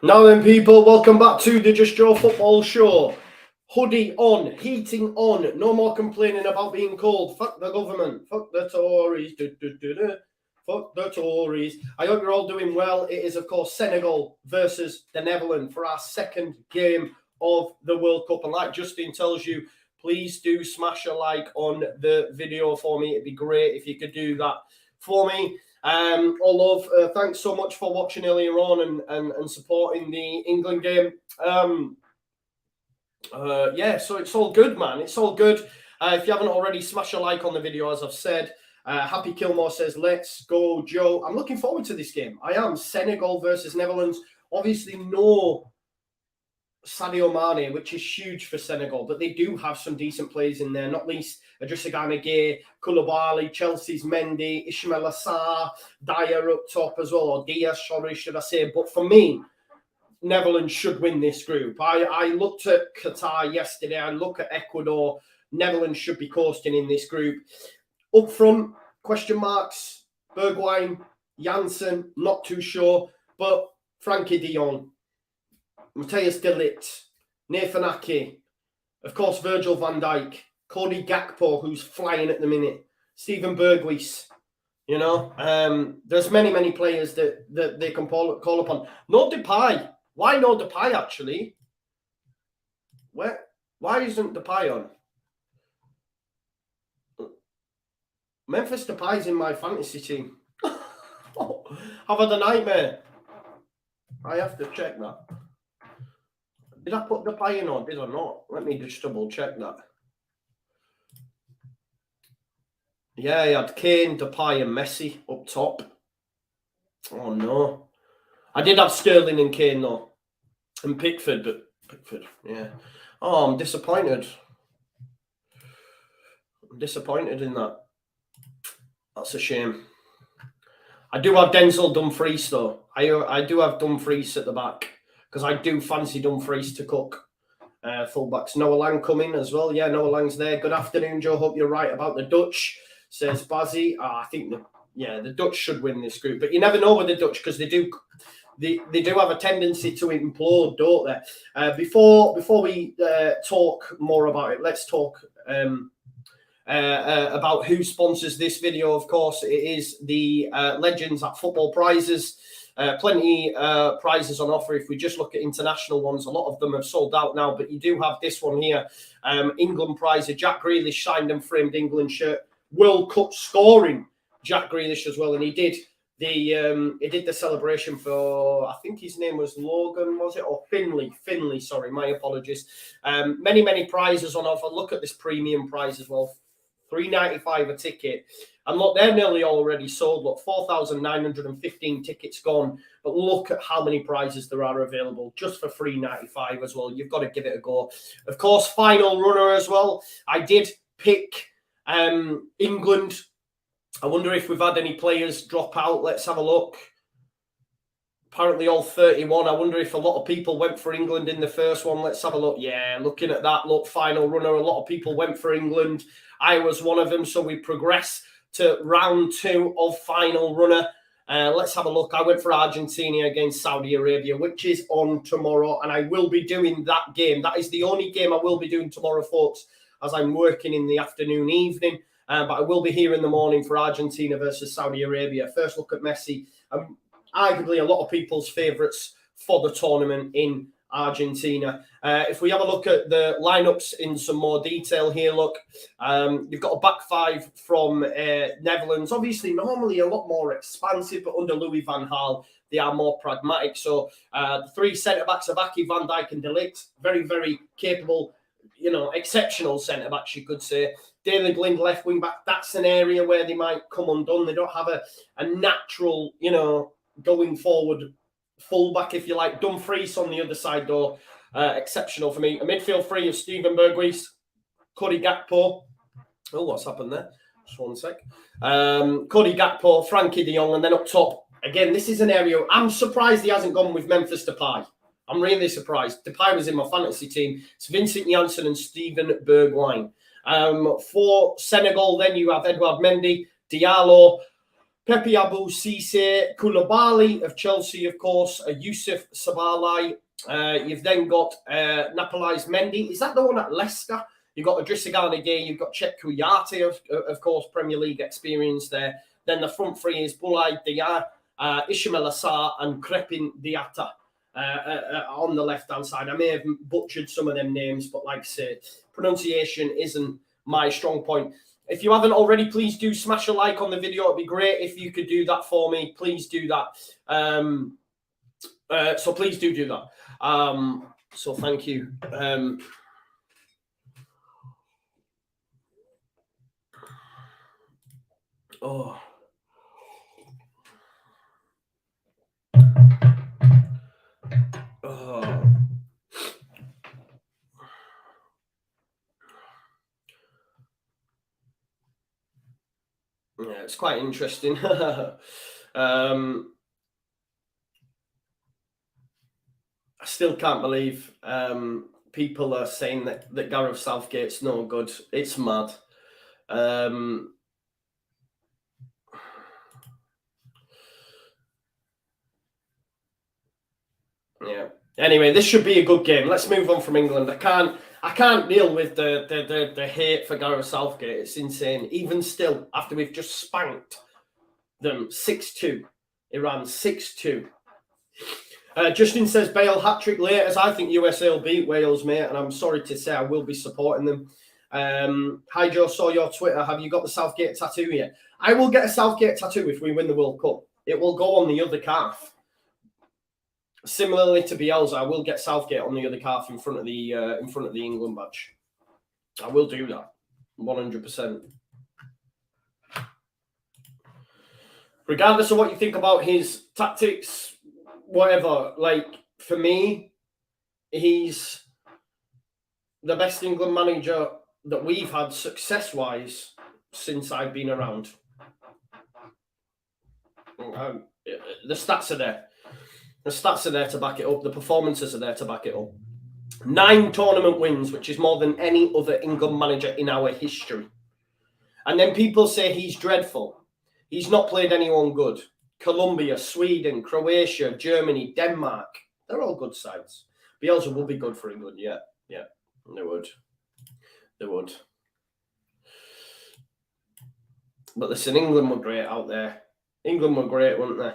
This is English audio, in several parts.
Now then, people, welcome back to the Just Joe Football Show. Hoodie on, heating on, no more complaining about being cold. Fuck the government, fuck the Tories, fuck the Tories. I hope you're all doing well. It is, of course, Senegal versus the Netherlands for our second game of the World Cup. And like Justin tells you, please do smash a like on the video for me. It'd be great if you could do that for me. All love, thanks so much for watching earlier on and supporting the England game. Yeah, so it's all good, man. It's all good. If you haven't already, smash a like on the video, as I've said. Happy Kilmore says, let's go, Joe. I'm looking forward to this game. I am. Senegal versus Netherlands. Obviously, no Sadio Mane, which is huge for Senegal, but they do have some decent players in there, not least Idrissa Gay, Koulibaly, Chelsea's Mendy, Ismail Assar, Dyer up top as well, or Diaz, sorry, should I say. But for me, Netherlands should win this group. I looked at Qatar yesterday, I look at Ecuador, Netherlands should be coasting in this group. Up front, question marks, Bergwijn, Janssen, not too sure, but Frankie de Jong, Matthias de Ligt, Nathan Ake, of course, Virgil van Dijk, Cody Gakpo, who's flying at the minute, Steven Bergwijn. You know, there's many players that they can call upon. No Depay. Why no Depay, actually? Why isn't Depay on? Memphis Depay's in my fantasy team. I've had a nightmare. I have to check that. Did I put Depay in or did I not? Let me just double check that. Yeah, he had Kane, Depay and Messi up top. Oh, no. I did have Sterling and Kane, though. And Pickford, but Pickford, yeah. Oh, I'm disappointed. I'm disappointed in that. That's a shame. I do have Denzel Dumfries, though. I do have Dumfries at the back because I do fancy Dumfries to cook. Fullbacks. Noah Lang coming as well. Yeah, Noah Lang's there. Good afternoon, Joe. Hope you're right about the Dutch, says Bazzi. I think the Dutch should win this group, but you never know with the Dutch because they do have a tendency to implode, don't they? Before we talk more about it, let's talk about who sponsors this video. Of course, it is the Legends at Football Prizes. Plenty prizes on offer. If we just look at international ones, a lot of them have sold out now, but you do have this one here. England prize, a Jack Grealish signed and framed England shirt. World Cup scoring Jack Grealish as well, and he did the celebration for, I think his name was Logan, was it? Or Finley, sorry, my apologies. Many prizes on offer. Look at this premium prize as well. $3.95 a ticket. And look, they're nearly already sold. Look, 4,915 tickets gone. But look at how many prizes there are available just for $3.95 as well. You've got to give it a go. Of course, final runner as well. I did pick England. I wonder if we've had any players drop out. Let's have a look. Apparently all 31. I wonder if a lot of people went for England in the first one. Let's have a look. Yeah, looking at that, look, final runner. A lot of people went for England. I was one of them. So we progress to round 2 of final runner. Let's have a look. I went for Argentina against Saudi Arabia, which is on tomorrow. And I will be doing that game. That is the only game I will be doing tomorrow, folks, as I'm working in the afternoon, evening. But I will be here in the morning for Argentina versus Saudi Arabia. First look at Messi. Arguably a lot of people's favourites for the tournament in Argentina. If we have a look at the lineups in some more detail here, look, you've got a back five from Netherlands. Obviously, normally a lot more expansive, but under Louis van Gaal, they are more pragmatic. So the 3 centre-backs of Ake, Van Dijk and De Ligt, very capable, you know, exceptional centre-backs, you could say. David Blind, left wing-back, that's an area where they might come undone. They don't have a natural, you know, going forward full-back, if you like. Dumfries on the other side, though, exceptional for me. A midfield three of Steven Bergwijn, Cody Gakpo. Oh, what's happened there? Just one sec. Cody Gakpo, Frankie de Jong, and then up top, again, this is an area, I'm surprised he hasn't gone with Memphis Depay. I'm really surprised. Depay was in my fantasy team. It's Vincent Janssen and Steven Bergwijn. For Senegal, then you have Edouard Mendy, Diallo, Pepe Abu Cisse, Koulibaly of Chelsea, of course, Yusuf Sabalai. You've then got Napoli's Mendy. Is that the one at Leicester? You've got Idrissa Gana Gueye, you've got Chet Kouyaté, of course, Premier League experience there. Then the front three is Boulaye Dia, Ismail Assar, and Crepin Diatta on the left-hand side. I may have butchered some of them names, but like I say, pronunciation isn't my strong point. If you haven't already, please do smash a like on the video. It'd be great if you could do that for me. Please do that. So please do that. So thank you. Oh. Yeah, it's quite interesting. I still can't believe people are saying that Gareth Southgate's no good. It's mad. Yeah. Anyway, this should be a good game. Let's move on from England. I can't deal with the hate for Gareth Southgate. It's insane. Even still, after we've just spanked them 6-2, Iran 6-2. Justin says Bale hat-trick late, as I think USA will beat Wales, mate, and I'm sorry to say I will be supporting them. Hi Joe, saw your Twitter. Have you got the Southgate tattoo yet? I will get a Southgate tattoo if we win the World Cup. It will go on the other calf. Similarly to Bielsa, I will get Southgate on the other calf in front of the England badge. I will do that, 100%. Regardless of what you think about his tactics, whatever, like, for me, he's the best England manager that we've had success-wise since I've been around. The stats are there. The stats are there to back it up. The performances are there to back it up. 9 tournament wins, which is more than any other England manager in our history. And then people say he's dreadful. He's not played anyone good. Colombia, Sweden, Croatia, Germany, Denmark. They're all good sides. Bielsa will be good for England, yeah. Yeah, they would. They would. But listen, England were great out there. England were great, weren't they?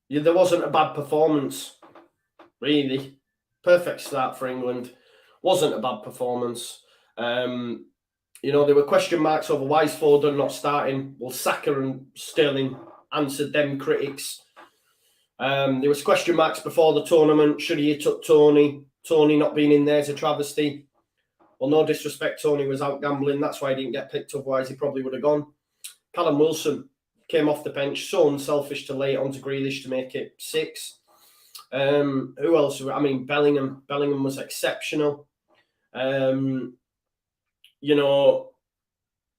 Yeah, there wasn't a bad performance, really. Perfect start for England. Wasn't a bad performance. You know, there were question marks over why is Foden not starting. Well, Saka and Sterling answered them critics. There was question marks before the tournament. Should he have took Tony? Tony not being in there is a travesty. Well, no disrespect, Tony was out gambling. That's why he didn't get picked. Otherwise, he probably would have gone. Callum Wilson came off the bench, so unselfish to lay it onto Grealish to make it 6. Who else? I mean, Bellingham. Bellingham was exceptional. You know,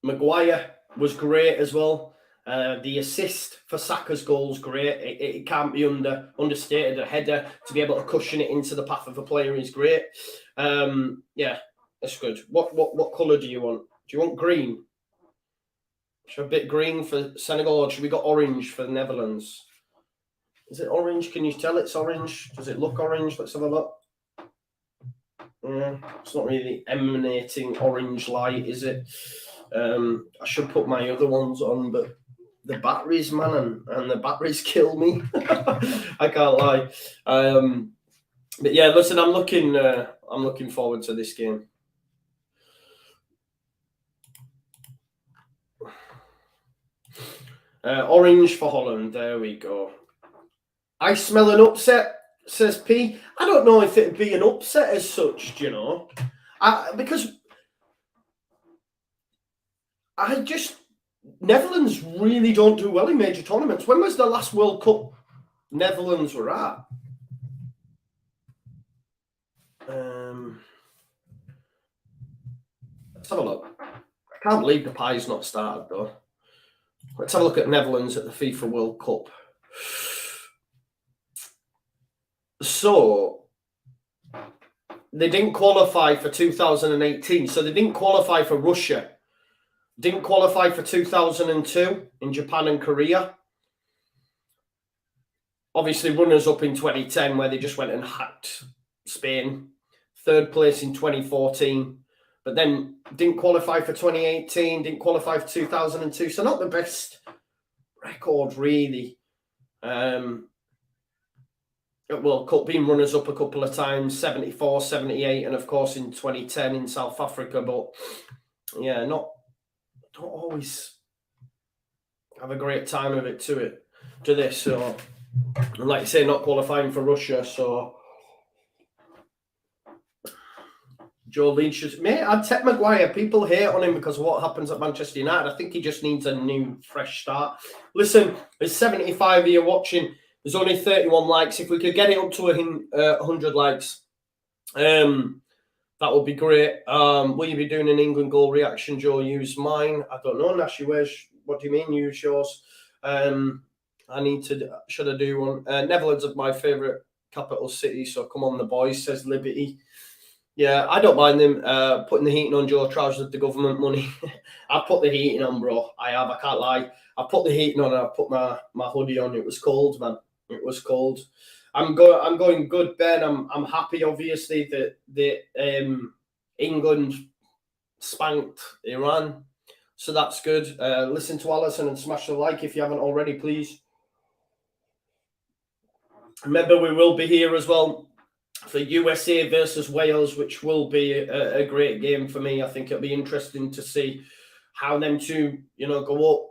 Maguire was great as well. The assist for Saka's goal is great. It can't be understated. A header to be able to cushion it into the path of a player is great. Yeah, that's good. What colour do you want? Do you want green? Should a bit green for Senegal, or should we got orange for the Netherlands? Is it orange? Can you tell it's orange? Does it look orange? Let's have a look. Yeah, it's not really emanating orange light, is it? I should put my other ones on, but the batteries, man, and the batteries kill me. I can't lie. But yeah, listen, I'm looking forward to this game. Orange for Holland. There we go. I smell an upset, says P. I don't know if it'd be an upset as such, you know, because Netherlands really don't do well in major tournaments. When was the last World Cup Netherlands were at? Let's have a look. I can't believe the pie's not started though. Let's have a look at Netherlands at the FIFA World Cup. So, they didn't qualify for 2018. So, they didn't qualify for Russia. Didn't qualify for 2002 in Japan and Korea. obviously runners up in 2010 where they just went and hacked Spain. 3rd place in 2014, but then didn't qualify for 2018, didn't qualify for 2002. So not the best record, really. World Cup, being runners up a couple of times, 74, 78, and of course in 2010 in South Africa. But yeah, don't always have a great time of it to this. So, and like you say, not qualifying for Russia. So Joe LEEDS should, mate, I'd take Maguire. People hate on him because of what happens at Manchester United. I think he just needs a new, fresh start. Listen, there's 75 here watching. There's only 31 likes. If we could get it up to 100 likes, that would be great. Will you be doing an England goal reaction, Joe? Use mine. I don't know, Nashi. What do you mean use yours? I need to, should I do one? Netherlands are my favourite capital city, so come on the boys, says Liberty. Yeah, I don't mind them putting the heating on Joe trousers with the government money. I put the heating on, bro. I can't lie. I put the heating on and I put my hoodie on. It was cold, man. It was cold. I'm going good, Ben. I'm happy, obviously, that England spanked Iran. So that's good. Listen to Alison and smash the like if you haven't already, please. Remember, we will be here as well for USA versus Wales, which will be a great game for me. I think it'll be interesting to see how them two, go up.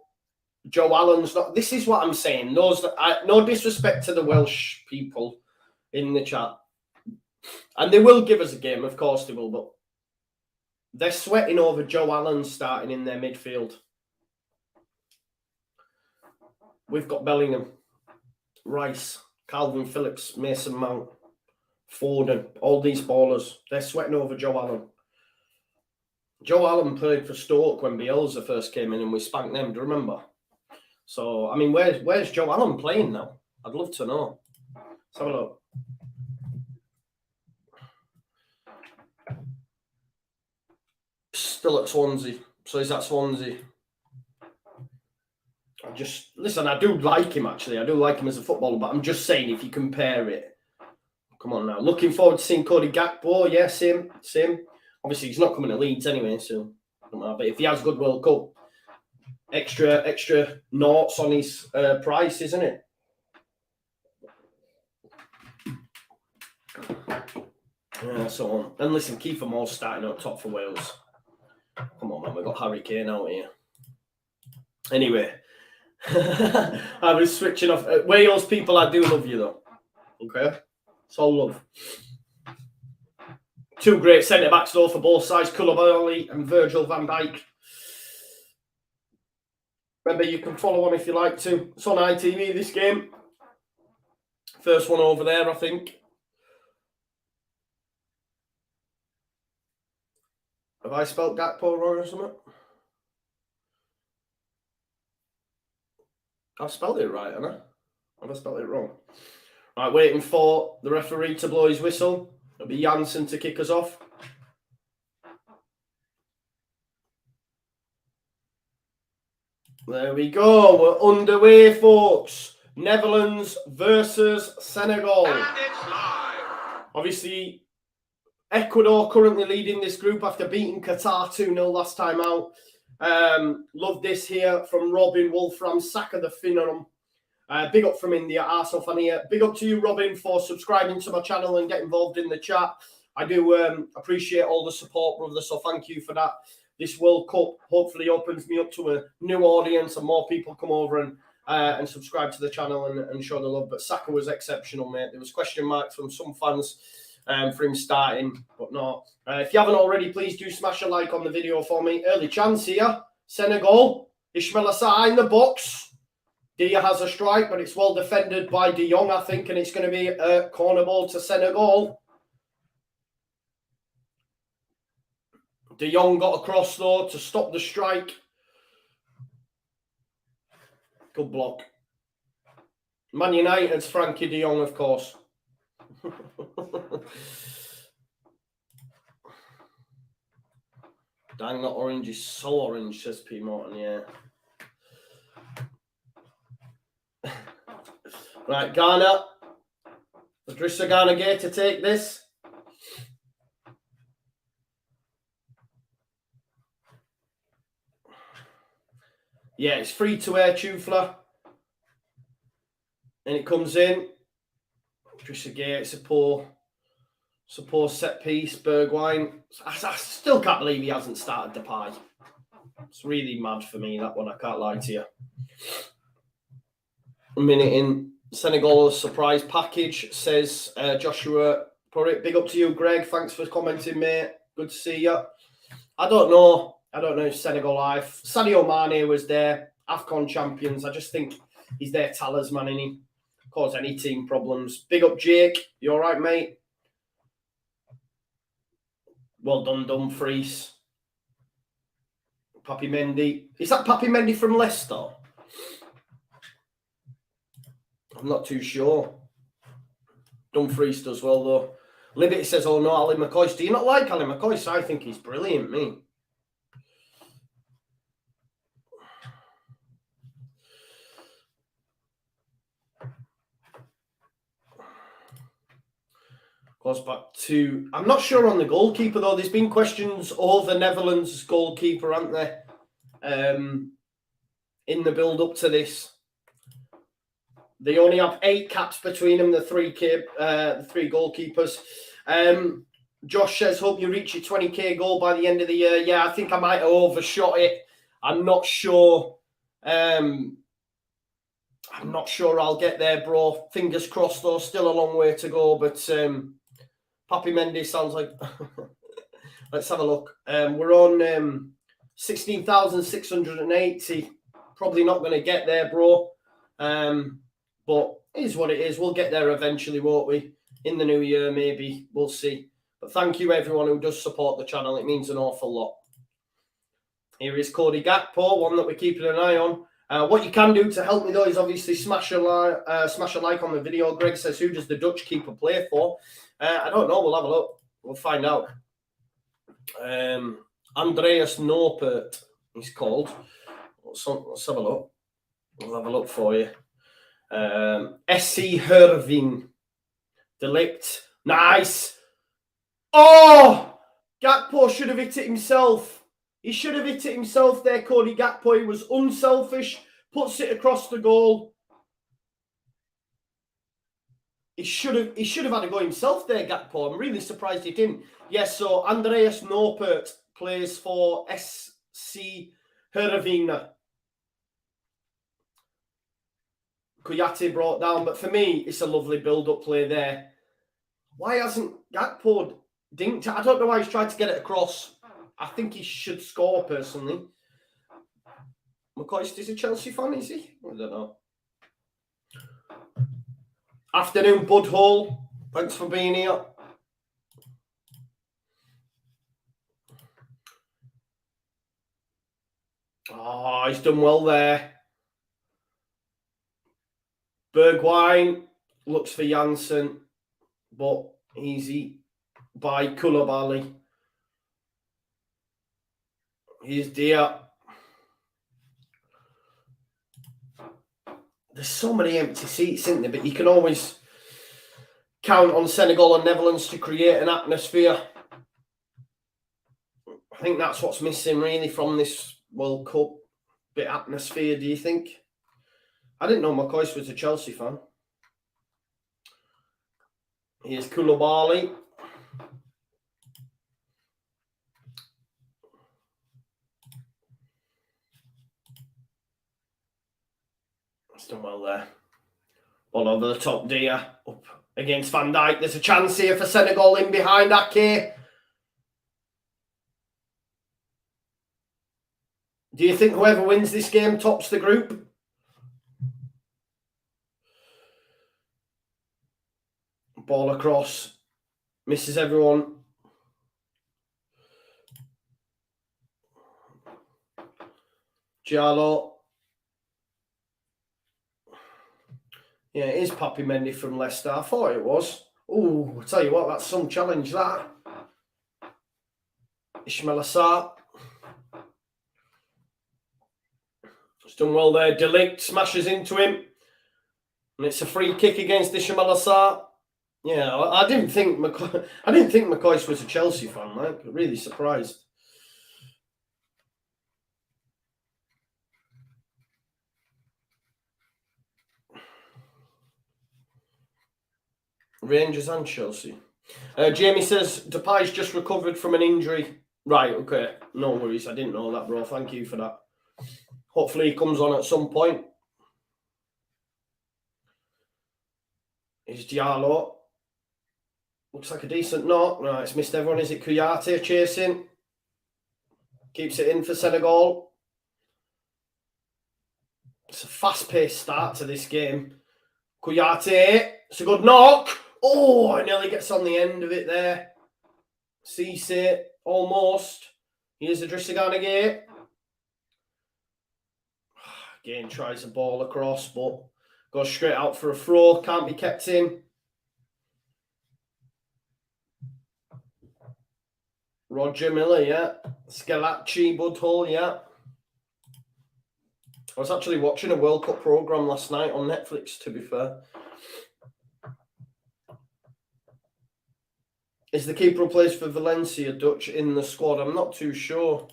Joe Allen's not. This is what I'm saying. No disrespect to the Welsh people in the chat, and they will give us a game. Of course they will, but they're sweating over Joe Allen starting in their midfield. We've got Bellingham, Rice, Calvin Phillips, Mason Mount, Foden, all these ballers. They're sweating over Joe Allen. Joe Allen played for Stoke when Bielsa first came in and we spanked them. Do you remember? So, I mean, where's Joe Allen playing now? I'd love to know. Let's have a look. Still at Swansea. So he's at Swansea. Listen, I do like him, actually. I do like him as a footballer, but I'm just saying, if you compare it. Come on now. Looking forward to seeing Cody Gakpo. Yeah, same. Obviously, he's not coming to Leeds anyway, so don't matter. But if he has a good World Cup, extra noughts on his price, isn't it? Yeah, so on. And listen, Kiefer Moore's starting up top for Wales. Come on, man. We've got Harry Kane out here. Anyway, I was switching off. Wales people, I do love you, though. Okay? It's all love. 2 great centre-backs, though, for both sides. Koulibaly and Virgil van Dijk. Remember, you can follow on if you like to. It's on ITV, this game. First one over there, I think. Have I spelled Gakpo wrong or something? I've spelled it right, haven't I? Have I spelled it wrong? Right, waiting for the referee to blow his whistle. It'll be Janssen to kick us off. There we go. We're underway, folks. Netherlands versus Senegal. And it's live. Obviously, Ecuador currently leading this group after beating Qatar 2-0 last time out. Love this here from Robin Wolfram, Saka the Phenom. Big up from India, Arsenal fan here. Big up to you, Robin, for subscribing to my channel and get involved in the chat. I do appreciate all the support, brother, so thank you for that. This World Cup hopefully opens me up to a new audience and more people come over and subscribe to the channel and show the love. But Saka was exceptional, mate. There was question marks from some fans for him starting, but no. If you haven't already, please do smash a like on the video for me. Early chance here. Senegal. Ismail Assar in the box. Dia has a strike, but it's well defended by De Jong, I think, and it's going to be a corner ball to Senegal. De Jong got across, though, to stop the strike. Good block. Man United's Frankie De Jong, of course. Dang, that orange is so orange, says P. Morton, yeah. Right, Ghana. Idrissa Gana Gueye to take this. Yeah, it's free to air Chufla. And it comes in. Idrissa Gueye, it's a poor set piece. Bergwijn. I still can't believe he hasn't started the pie. It's really mad for me, that one. I can't lie to you. A minute in. Senegal surprise package, says Joshua. Big up to you, Greg. Thanks for commenting, mate. Good to see you. I don't know if Senegal life. Sadio Mane was there, AFCON champions. I just think he's their talisman, and he cause any team problems. Big up, Jake. You all right, mate? Well done, Dumfries. Papi Mendy. Is that Papi Mendy from Leicester? I'm not too sure. Dumfries does well, though. Liberty says, oh, no, Ali McCoy. Do you not like Ali McCoy? I think he's brilliant, me. Goes back to... I'm not sure on the goalkeeper, though. There's been questions over Netherlands' goalkeeper, aren't there? In the build-up to this. They only have 8 caps between them, the three goalkeepers. Josh says, hope you reach your 20k goal by the end of the year. Yeah, I think I might have overshot it. I'm not sure. I'm not sure I'll get there, bro. Fingers crossed, though. Still a long way to go. But Papi Mendy sounds like... Let's have a look. We're on 16,680. Probably not going to get there, bro. But it is what it is. We'll get there eventually, won't we? In the new year, maybe. We'll see. But thank you, everyone who does support the channel. It means an awful lot. Here is Cody Gakpo, one that we're keeping an eye on. What you can do to help me, though, is obviously smash a like on the video. Greg says, who does the Dutch keeper play for? I don't know. We'll have a look. We'll find out. Andreas Noppert, he's called. Let's have a look. We'll have a look for you. SC Herving. Delict. Nice. Oh! Gakpo should have hit it himself. He should have hit it himself there, Cody Gakpo. He was unselfish. Puts it across the goal. He should have had a go himself there, Gakpo. I'm really surprised he didn't. Yes, so Andreas Noppert plays for SC Herving. Kouyaté brought down, but for me, it's a lovely build-up play there. Why hasn't Gakpo dinked it? I don't know why he's tried to get it across. I think he should score, personally. McCoy is a Chelsea fan, is he? I don't know. Afternoon, Bud Hall. Thanks for being here. Oh, he's done well there. Bergwijn looks for Janssen, but easy by Koulibaly. Here's Dia. There's so many empty seats, isn't there? But you can always count on Senegal and Netherlands to create an atmosphere. I think that's what's missing, really, from this World Cup. Bit atmosphere, do you think? I didn't know McCoy was a Chelsea fan. Here's Koulibaly. It's done well there. Ball over the top, Dia. Up against Van Dijk. There's a chance here for Senegal in behind Ake. Do you think whoever wins this game tops the group? Ball across. Misses everyone. Giallo. Yeah, it is Papi Mendy from Leicester. I thought it was. Oh, I tell you what, that's some challenge, that. Ismail Assar. It's done well there. Delict smashes into him. And it's a free kick against Ismail Assar. Yeah, I didn't think McCoy was a Chelsea fan, like, really surprised. Rangers and Chelsea. Jamie says Depay's just recovered from an injury. Right, okay. No worries. I didn't know that, bro. Thank you for that. Hopefully he comes on at some point. Is Diallo. Looks like a decent knock. Right, it's missed everyone. Is it Kouyaté chasing? Keeps it in for Senegal. It's a fast-paced start to this game. Kouyaté. It's a good knock. Oh, it nearly gets on the end of it there. Cisse, almost. Here's Idrissa Gana Gueye. Again, tries a ball across, but goes straight out for a throw. Can't be kept in. Roger Miller, yeah. Scalacci, Budhull, yeah. I was actually watching a World Cup programme last night on Netflix, to be fair. Is the keeper who plays for Valencia Dutch in the squad? I'm not too sure.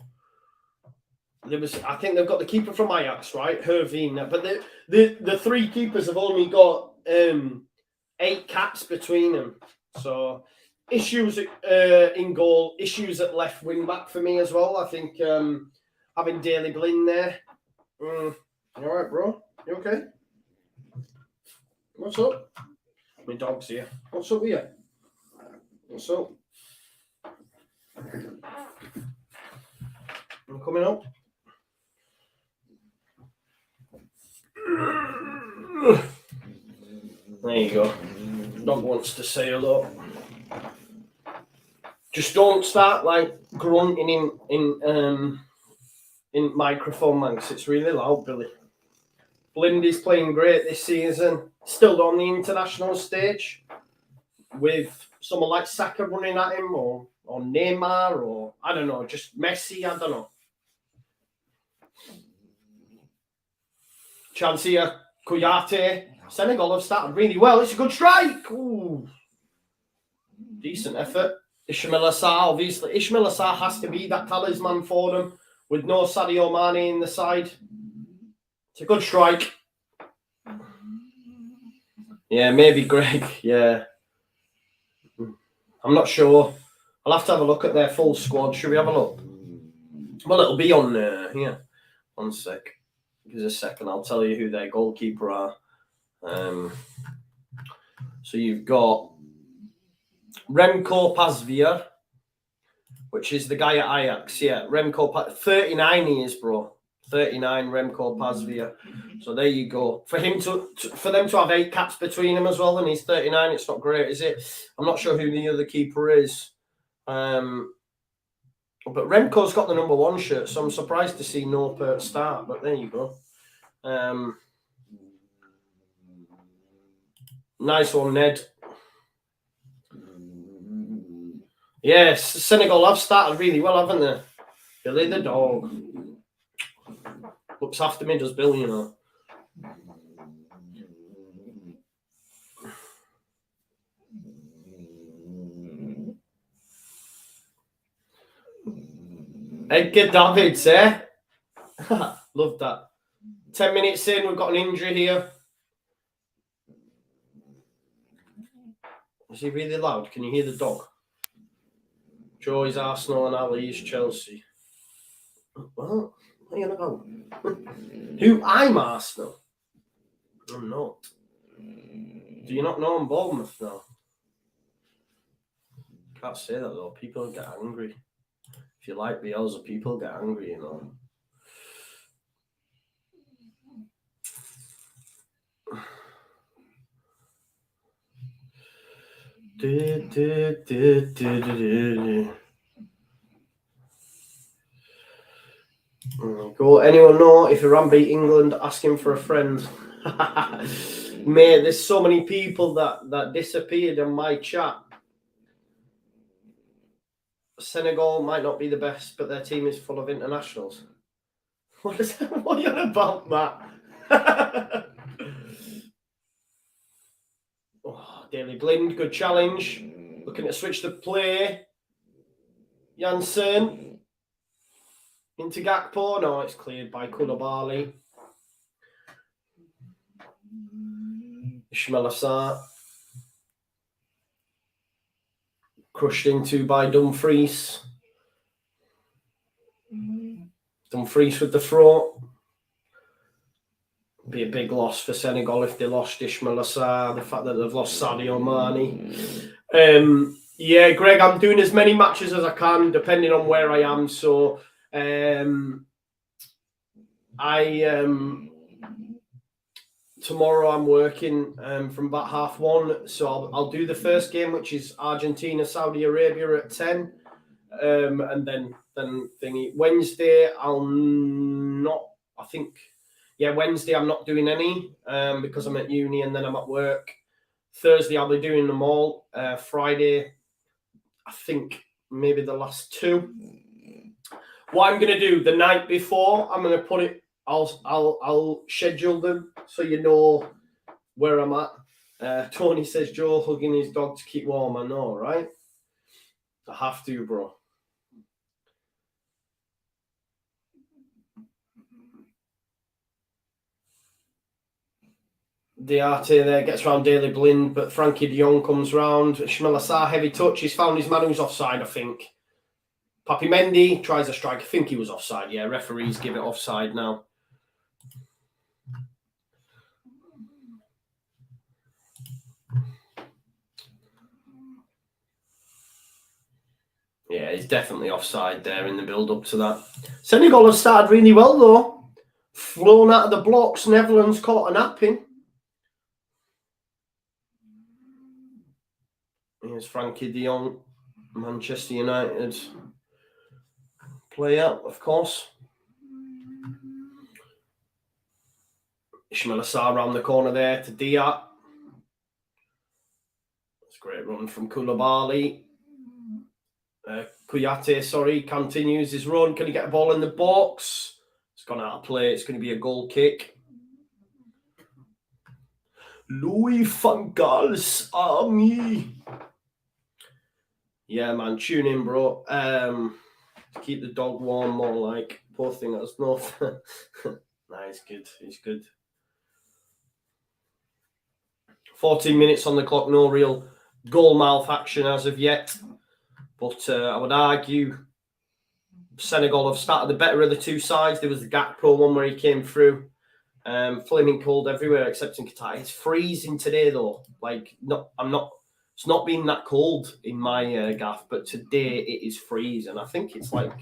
I think they've got the keeper from Ajax, right? Herveen. But the three keepers have only got 8 caps between them. So issues in goal, issues at left wing back for me as well. I think having Daley Blind there. You all right, bro? You okay? What's up? My dog's here. What's up with you? What's up? I'm coming up. There you go. Dog wants to say hello. Just don't start like grunting in microphone, man, because it's really loud, Billy. Blindy's playing great this season. Still on the international stage with someone like Saka running at him, or Neymar, or I don't know, just Messi. I don't know. Chance here, Kouyaté. Senegal have started really well. It's a good strike. Ooh. Decent effort. Ismail Assar, obviously. Ismail Assar has to be that talisman for them with no Sadio Mane in the side. It's a good strike. Yeah, maybe Greg. Yeah. I'm not sure. I'll have to have a look at their full squad. Should we have a look? Well, it'll be on here. 1 sec. Give us a second. I'll tell you who their goalkeeper are. So you've got Remco Pasveer, which is the guy at Ajax. Yeah, Remco 39 he is, bro. 39 Remco Pasveer. So there you go. For them to have 8 caps between him as well, and he's 39. It's not great, is it? I'm not sure who the other keeper is. But Remco's got the number 1 shirt, so I'm surprised to see Noppert start. But there you go. Nice one, Ned. Yes, Senegal have started really well, haven't they? Billy the dog. Looks after me, does Bill, you know. Edgar Davids, eh? Love that. 10 minutes in, we've got an injury here. Is he really loud? Can you hear the dog? Joey's Arsenal and Ali's Chelsea. Well, what are you on about? Who? I'm Arsenal. I'm not. Do you not know I'm Bournemouth now? Can't say that though. People get angry. If you like Bielsa, people get angry, you know. Go. Anyone know if Iran beat England? Asking for a friend. Mate, there's so many people that disappeared on my chat. Senegal might not be the best, but their team is full of internationals. What are you on about, Matt? Oh, Daley Blind, good challenge. Looking to switch the play. Janssen into Gakpo. No, it's cleared by Koulibaly. Ismail Assar. Crushed into by Dumfries. Dumfries with the throw. Be a big loss for Senegal if they lost Ismail Assar. The fact that they've lost Sadio Mane. Yeah, Greg, I'm doing as many matches as I can, depending on where I am. So, tomorrow I'm working from about 1:30. So I'll do the first game, which is Argentina, Saudi Arabia at 10. And then thingy. Wednesday, Wednesday I'm not doing any because I'm at uni and then I'm at work. Thursday I'll be doing them all. Friday, I think maybe the last two. What I'm going to do the night before, I'm going to put it. I'll schedule them so you know where I'm at. Tony says Joe hugging his dog to keep warm. I know, right? I have to, bro. Diarte there gets round Daley Blind, but Frankie de Jong comes round. Ismail Assar, heavy touch. He's found his man who's offside, I think. Papi Mendy tries a strike. I think he was offside. Yeah, referees give it offside now. Yeah, he's definitely offside there in the build-up to that. Senegal have started really well, though. Flown out of the blocks. Netherlands caught a napping. Here's Frankie de Jong, Manchester United player, of course. Ismail Assar around the corner there to Diat. That's a great run from Koulibaly. Kouyaté, continues his run. Can he get a ball in the box? It's gone out of play. It's going to be a goal kick. Louis van Gaal's army. Yeah, man, tune in, bro. To keep the dog warm, more like. Poor thing, that's not. Nah, he's good. He's good. 14 minutes on the clock. No real goal mouth action as of yet. But I would argue Senegal have started the better of the two sides. There was the Gakpo one where he came through. Flaming cold everywhere except in Qatar. It's freezing today though. It's not been that cold in my gaff, but today it is freezing. I think it's like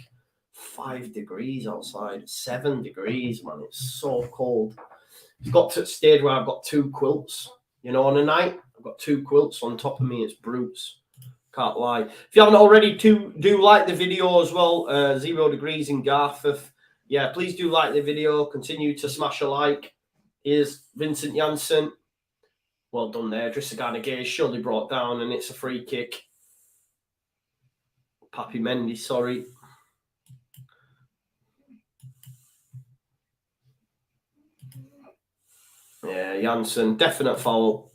5 degrees outside, 7 degrees, man. It's so cold. It's got to the stage where I've got 2 quilts. You know, on a night, I've got 2 quilts on top of me. It's brutes. Can't lie. If you haven't already, do like the video as well. 0 degrees in Garforth. Yeah, please do like the video. Continue to smash a like. Here's Vincent Janssen. Well done there. Drissagana Gay surely brought down, and it's a free kick. Papi Mendy, sorry. Yeah, Janssen, definite foul.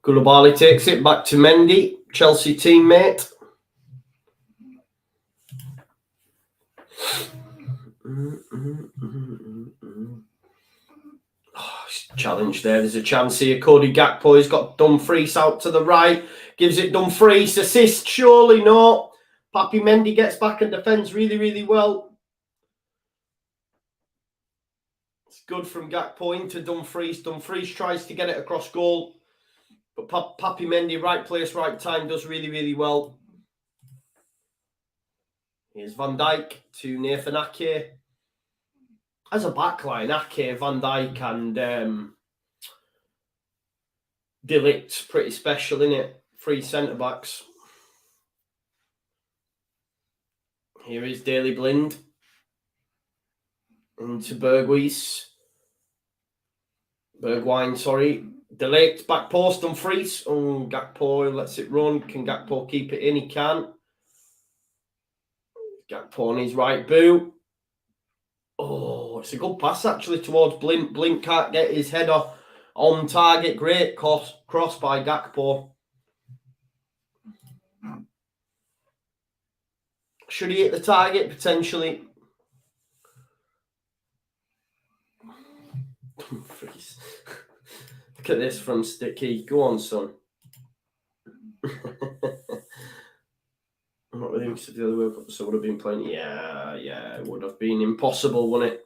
Koulibaly takes it back to Mendy, Chelsea teammate. Challenge there. There's a chance here. Cody Gakpo has got Dumfries out to the right. Gives it Dumfries. Assist, surely no. Papi Mendy gets back and defends really, really well. It's good from Gakpo into Dumfries. Dumfries tries to get it across goal. But Papi Mendy, right place, right time, does really, really well. Here's Van Dijk to Nathan Ake. As a backline, Ake, Van Dijk and De Ligt's pretty special, isn't it? 3 centre-backs. Here is Daley Blind. Into Bergwijn, sorry. De Ligt, back post, Dumfries. Oh, Gakpo lets it run. Can Gakpo keep it in? He can. Gakpo on his right boot. Oh, it's a good pass actually towards Blint. Blint can't get his header on target. Great cross by Gakpo. Should he hit the target? Potentially. Look at this from Sticky. Go on, son. I'm not really interested the other way, so would have been playing. Yeah, it would have been impossible, wouldn't it?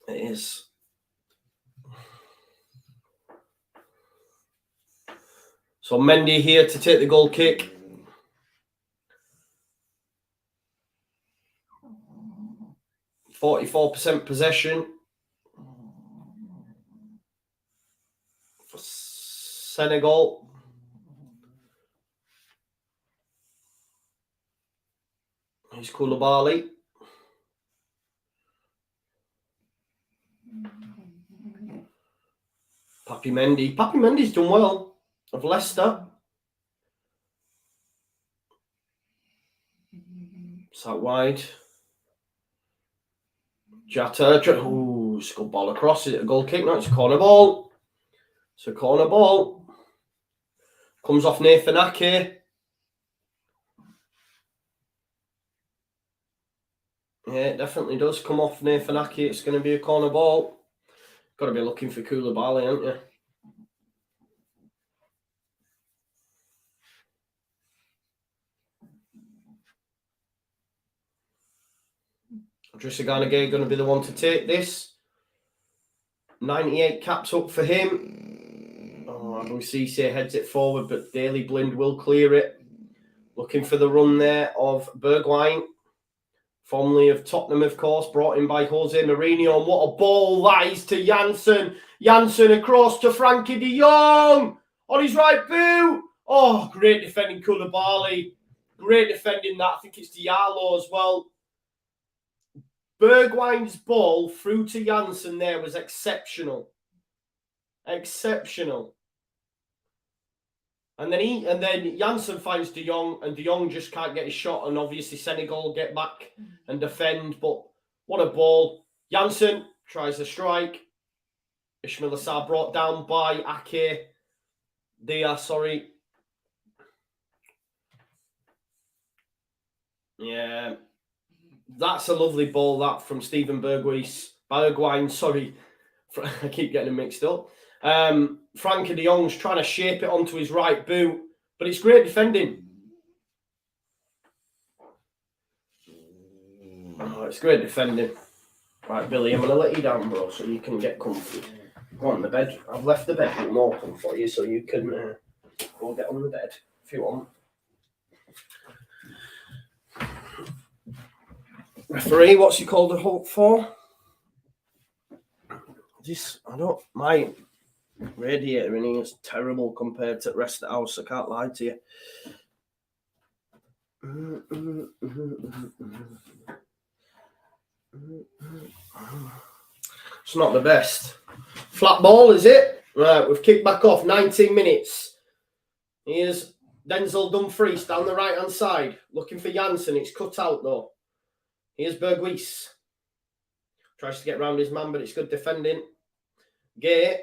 It is. So Mendy here to take the goal kick. %44 possession for Senegal. Here's Koulibaly. Papi Mendy. Papi Mendy's done well of Leicester. It's out wide. Jata. Ooh, it's a good ball across. Is it a goal kick? No, it's a corner ball. It's a corner ball. Comes off Nathan Ake. Yeah, it definitely does come off Nathan Ake. It's going to be a corner ball. Got to be looking for Koulibaly, haven't you? Idrissa Gana Gueye going to be the one to take this. 98 caps up for him. Oh, Abu Cisse heads it forward, but Daley Blind will clear it. Looking for the run there of Bergwijn. Formerly of Tottenham, of course, brought in by Jose Mourinho. And what a ball that is to Janssen. Janssen across to Frankie de Jong on his right boot. Oh, great defending Koulibaly. Great defending that. I think it's Diallo as well. Bergwijn's ball through to Janssen there was exceptional. Exceptional. And then Janssen finds De Jong, and De Jong just can't get his shot, and obviously Senegal get back and defend. But what a ball. Janssen tries to strike. Ismail Assar brought down by Ake. Sorry. Yeah. That's a lovely ball, that, from Steven Bergwijn, sorry. I keep getting them mixed up. Frankie de Jong's trying to shape it onto his right boot, but it's great defending. Oh, it's great defending. Right, Billy, I'm going to let you down, bro, so you can get comfy. Go on the bed. I've left the bedroom open for you, so you can go get on the bed if you want. Referee, what's he called the halt for? My radiator in here is terrible compared to the rest of the house. I can't lie to you. It's not the best. Flat ball, is it? Right, we've kicked back off. 19 minutes. Here's Denzel Dumfries down the right-hand side. Looking for Janssen. It's cut out, though. Here's Bergwijn. Tries to get round his man, but it's good defending. Gueye.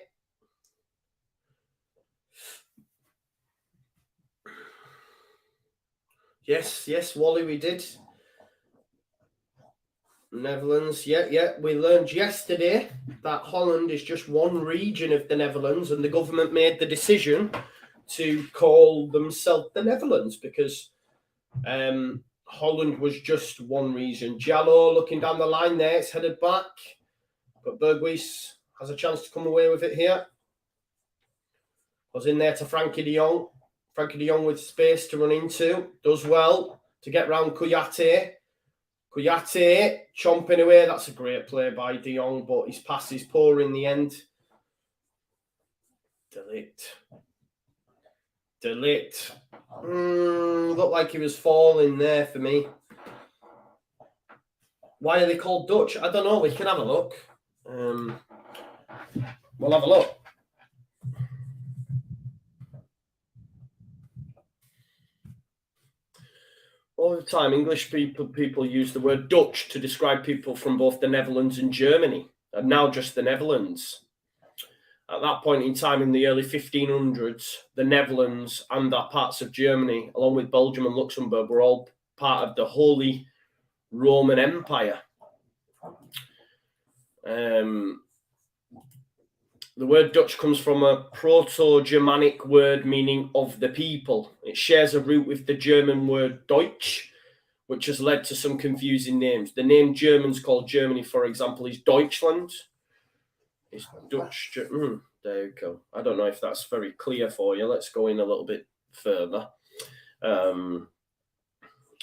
Yes, Wally, we did. Netherlands, yeah. We learned yesterday that Holland is just one region of the Netherlands, and the government made the decision to call themselves the Netherlands because Holland was just one region. Diallo looking down the line there. It's headed back. But Bergwijn has a chance to come away with it here. Was in there to Frankie de Jong. Frankie de Jong with space to run into. Does well to get round Kouyaté. Kouyaté chomping away. That's a great play by de Jong, but his pass is poor in the end. Delete. Looked like he was falling there for me. Why are they called Dutch? I don't know. We can have a look. We'll have a look. All the time, English people use the word Dutch to describe people from both the Netherlands and Germany, and now just the Netherlands. At that point in time, in the early 1500s, the Netherlands and that parts of Germany, along with Belgium and Luxembourg, were all part of the Holy Roman Empire. The word Dutch comes from a Proto-Germanic word meaning of the people. It shares a root with the German word Deutsch, which has led to some confusing names. The name Germans call Germany, for example, is Deutschland. It's Dutch. There you go. I don't know if that's very clear for you. Let's go in a little bit further.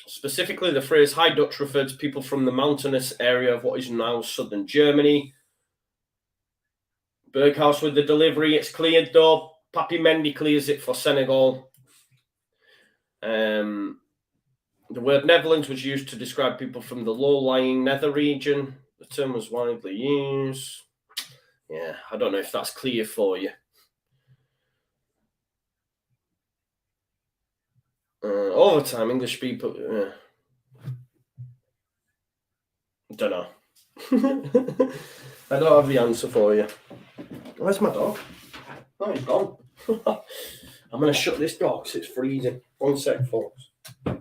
Specifically, the phrase High Dutch referred to people from the mountainous area of what is now southern Germany. Berghaus with the delivery. It's cleared though. Papi Mendy clears it for Senegal. The word Netherlands was used to describe people from the low-lying nether region. The term was widely used. Yeah, I don't know if that's clear for you. All the time, English people. I don't know. I don't have the answer for you. Where's my dog? Oh, he's gone. I'm going to shut this door because it's freezing. 1 sec, folks. I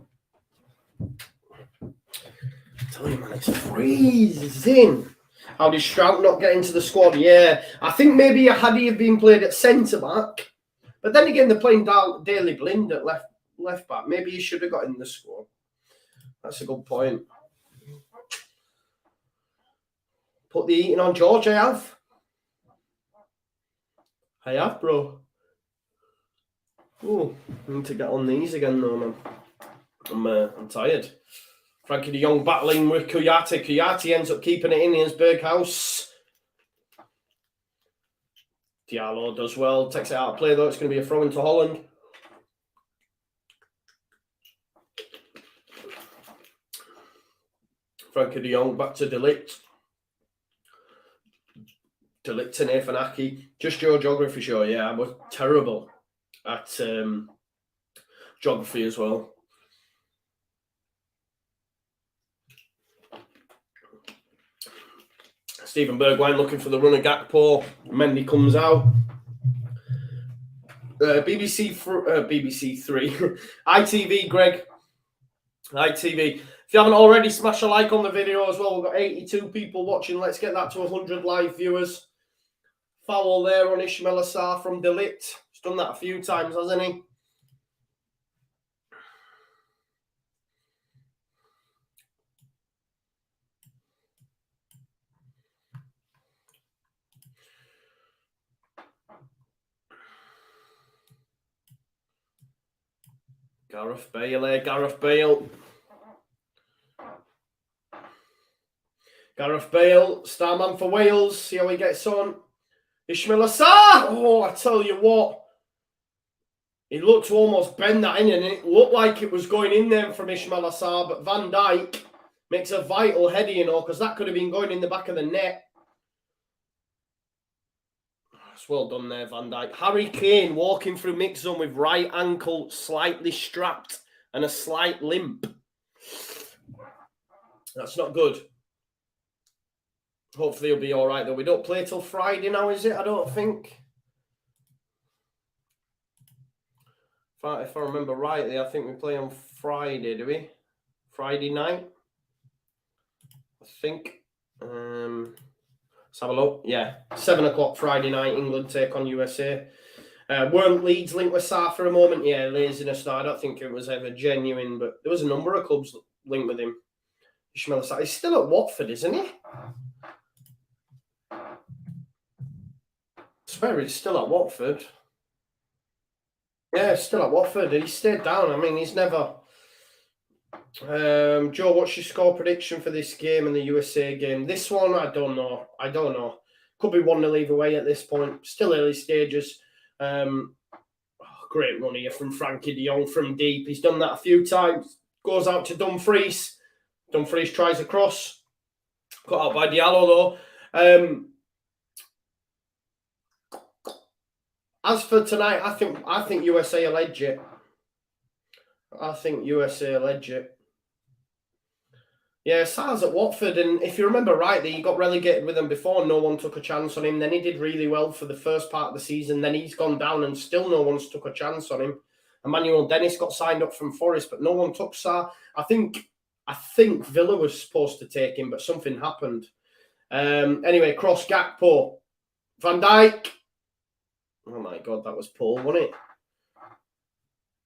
tell you, man, it's freezing. How did Strout not get into the squad? Yeah, I think maybe had he been played at centre back, but then again they're playing Daley Blind at left back. Maybe he should have got in the squad. That's a good point. Put the eating on George. I have, bro. Oh, I need to get on these again, though, man. I'm tired. Frankie de Jong battling with Kouyaté. Kouyaté ends up keeping it in. Here's Berghaus. Diallo does well. Takes it out of play, though. It's going to be a throw into Holland. Frankie de Jong back to De Ligt. De Ligt to Nathan Aki. Just your geography show. Yeah, I was terrible at geography as well. Stephen Bergwijn looking for the run of Gakpo. Mendy comes out. BBC 3. ITV, Greg. ITV. If you haven't already, smash a like on the video as well. We've got 82 people watching. Let's get that to 100 live viewers. Foul there on Ismail Assar from De Ligt. He's done that a few times, hasn't he? Gareth Bale, Gareth Bale. Gareth Bale, star man for Wales. See how he gets on. Ismail Assar! Oh, I tell you what. He looked to almost bend that in, and it looked like it was going in there from Ismail Assar, but Van Dijk makes a vital header, you know, because that could have been going in the back of the net. It's well done there, Van Dijk. Harry Kane walking through mix zone with right ankle slightly strapped and a slight limp. That's not good. Hopefully he'll be all right, though. We don't play till Friday now, is it? I don't think. If I remember rightly, I think we play on Friday, do we? Friday night? I think. Let's have a look. Yeah, 7 o'clock Friday night, England take on USA. Weren't Leeds linked with Sarr for a moment? Yeah, laziness. No, I don't think it was ever genuine, but there was a number of clubs linked with him. Ismail Sarr. He's still at Watford, isn't he? I swear he's still at Watford. Yeah, still at Watford. He stayed down. I mean, he's never... Joe, what's your score prediction for this game and the USA game? This one, I don't know. Could be 1-0 either way at this point. Still early stages. Great run here from Frankie de Jong from deep. He's done that a few times. Goes out to Dumfries. Dumfries tries a cross. Cut out by Diallo, though. As for tonight, I think USA will edge it. Yeah, Sar's at Watford, and if you remember rightly, he got relegated with them before. No one took a chance on him. Then he did really well for the first part of the season. Then he's gone down, and still no one's took a chance on him. Emmanuel Dennis got signed up from Forest, but no one took Sar. I think Villa was supposed to take him, but something happened. Anyway, cross Gakpo, Van Dijk. Oh my God, that was poor, wasn't it?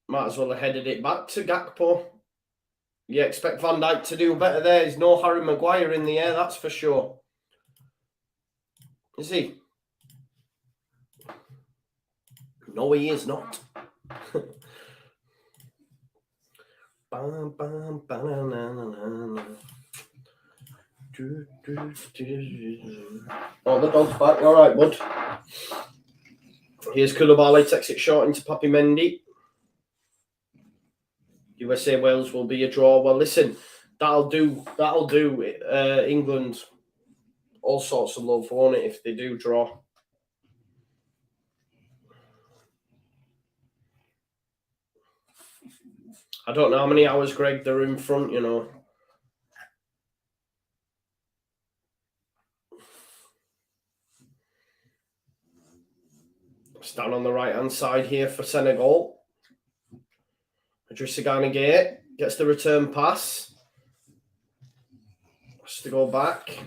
Might as well have headed it back to Gakpo. You expect Van Dijk to do better there. There's no Harry Maguire in the air, that's for sure. Is he? No, he is not. Oh, the dog's back. All right, bud. Here's Koulibaly, takes it short into Papi Mendy. USA Wales will be a draw. Well, listen, that'll do. England all sorts of love, won't it, if they do draw? I don't know how many hours, Greg, they're in front, you know. It's down on the right-hand side here for Senegal. Idrissa Gana Gueye gets the return pass. Has to go back.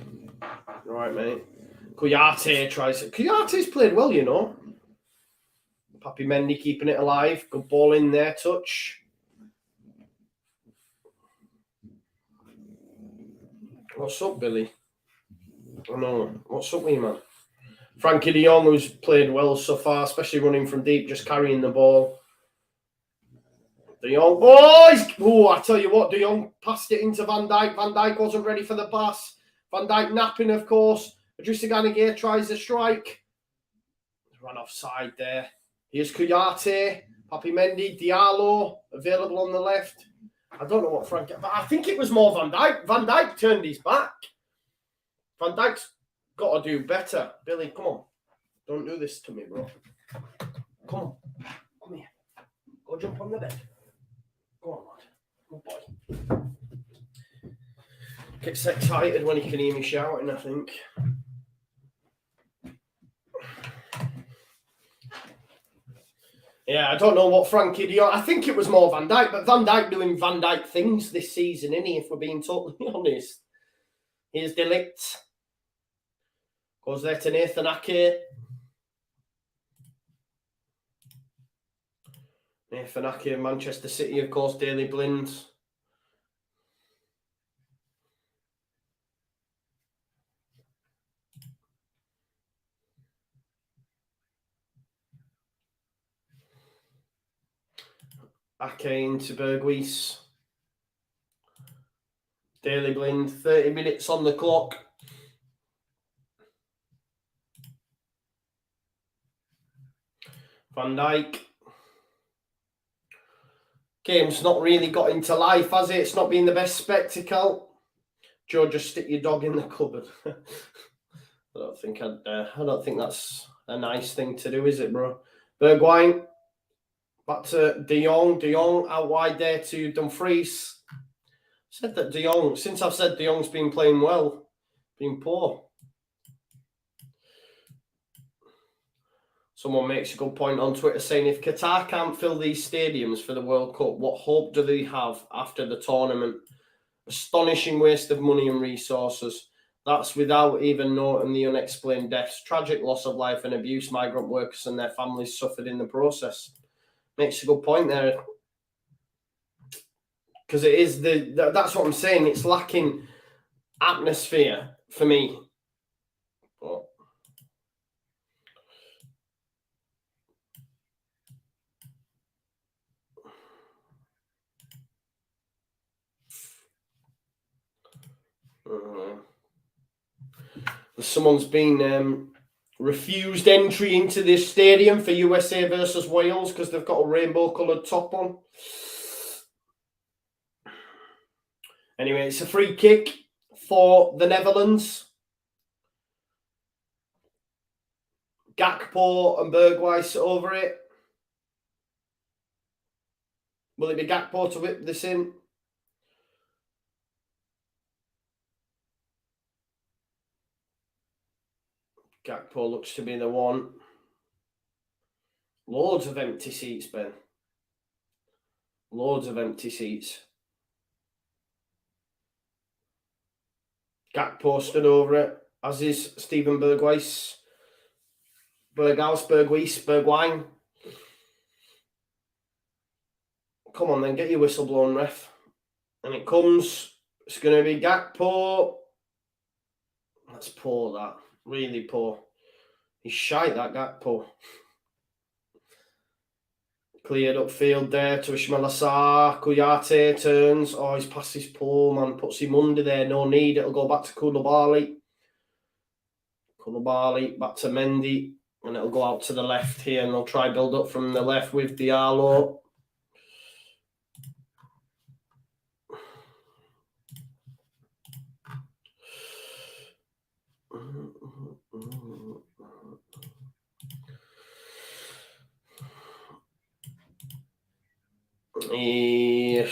All right, mate. Kouyaté tries it. Kouyaté's played well, you know. Papi Mendy keeping it alive. Good ball in there, touch. What's up, Billy? I know. What's up with you, man? Frankie de Jong, who's played well so far, especially running from deep, just carrying the ball. De Jong, I tell you what, De Jong passed it into Van Dijk. Van Dijk wasn't ready for the pass. Van Dijk napping, of course. Idrissa Gana Gueye tries the strike. Ran offside there. Here's Kouyaté, Papi Mendy, Diallo, available on the left. I don't know what Frank... But I think it was more Van Dijk. Van Dijk turned his back. Van Dijk's got to do better. Billy, come on. Don't do this to me, bro. Come on. Come here. Go jump on the bed. Go on, lad. Good boy. Gets excited when he can hear me shouting, I think. Yeah, I don't know what Frankie de Jong... I think it was more Van Dijk, but Van Dijk doing Van Dijk things this season, isn't he, if we're being totally honest. Here's De Ligt. Goes there to Nathan Ake. Nathan Ake, Manchester City, of course, Daley Blind. Ake into Berghuis. Daley Blind, 30 minutes on the clock. Van Dijk. Game's not really got into life, has it? It's not been the best spectacle. Joe, just stick your dog in the cupboard. I don't think that's a nice thing to do, is it, bro? Bergwijn. Back to De Jong. De Jong out wide there to Dumfries. Said that De Jong, since I've said De Jong's been playing well, been poor. Someone makes a good point on Twitter saying, if Qatar can't fill these stadiums for the World Cup, what hope do they have after the tournament? Astonishing waste of money and resources. That's without even noting the unexplained deaths, tragic loss of life and abuse migrant workers and their families suffered in the process. Makes a good point there. Because it is that's what I'm saying. It's lacking atmosphere for me. But someone's been refused entry into this stadium for USA versus Wales because they've got a rainbow-coloured top on. Anyway, it's a free kick for the Netherlands. Gakpo and Berghuis over it. Will it be Gakpo to whip this in? Gakpo looks to be the one. Loads of empty seats, Ben. Loads of empty seats. Gakpo stood over it, as is Steven Bergwijn. Bergwijn. Come on then, get your whistle blown, ref. And it comes. It's going to be Gakpo. That's poor, that. Really poor. He's shite, that Gakpo. Cleared upfield there to Ismaila Sarr. Kouyaté turns. Oh, his pass is poor, man. Puts him under there. No need. It'll go back to Koulibaly. Koulibaly back to Mendy. And it'll go out to the left here. And they'll try build up from the left with Diallo.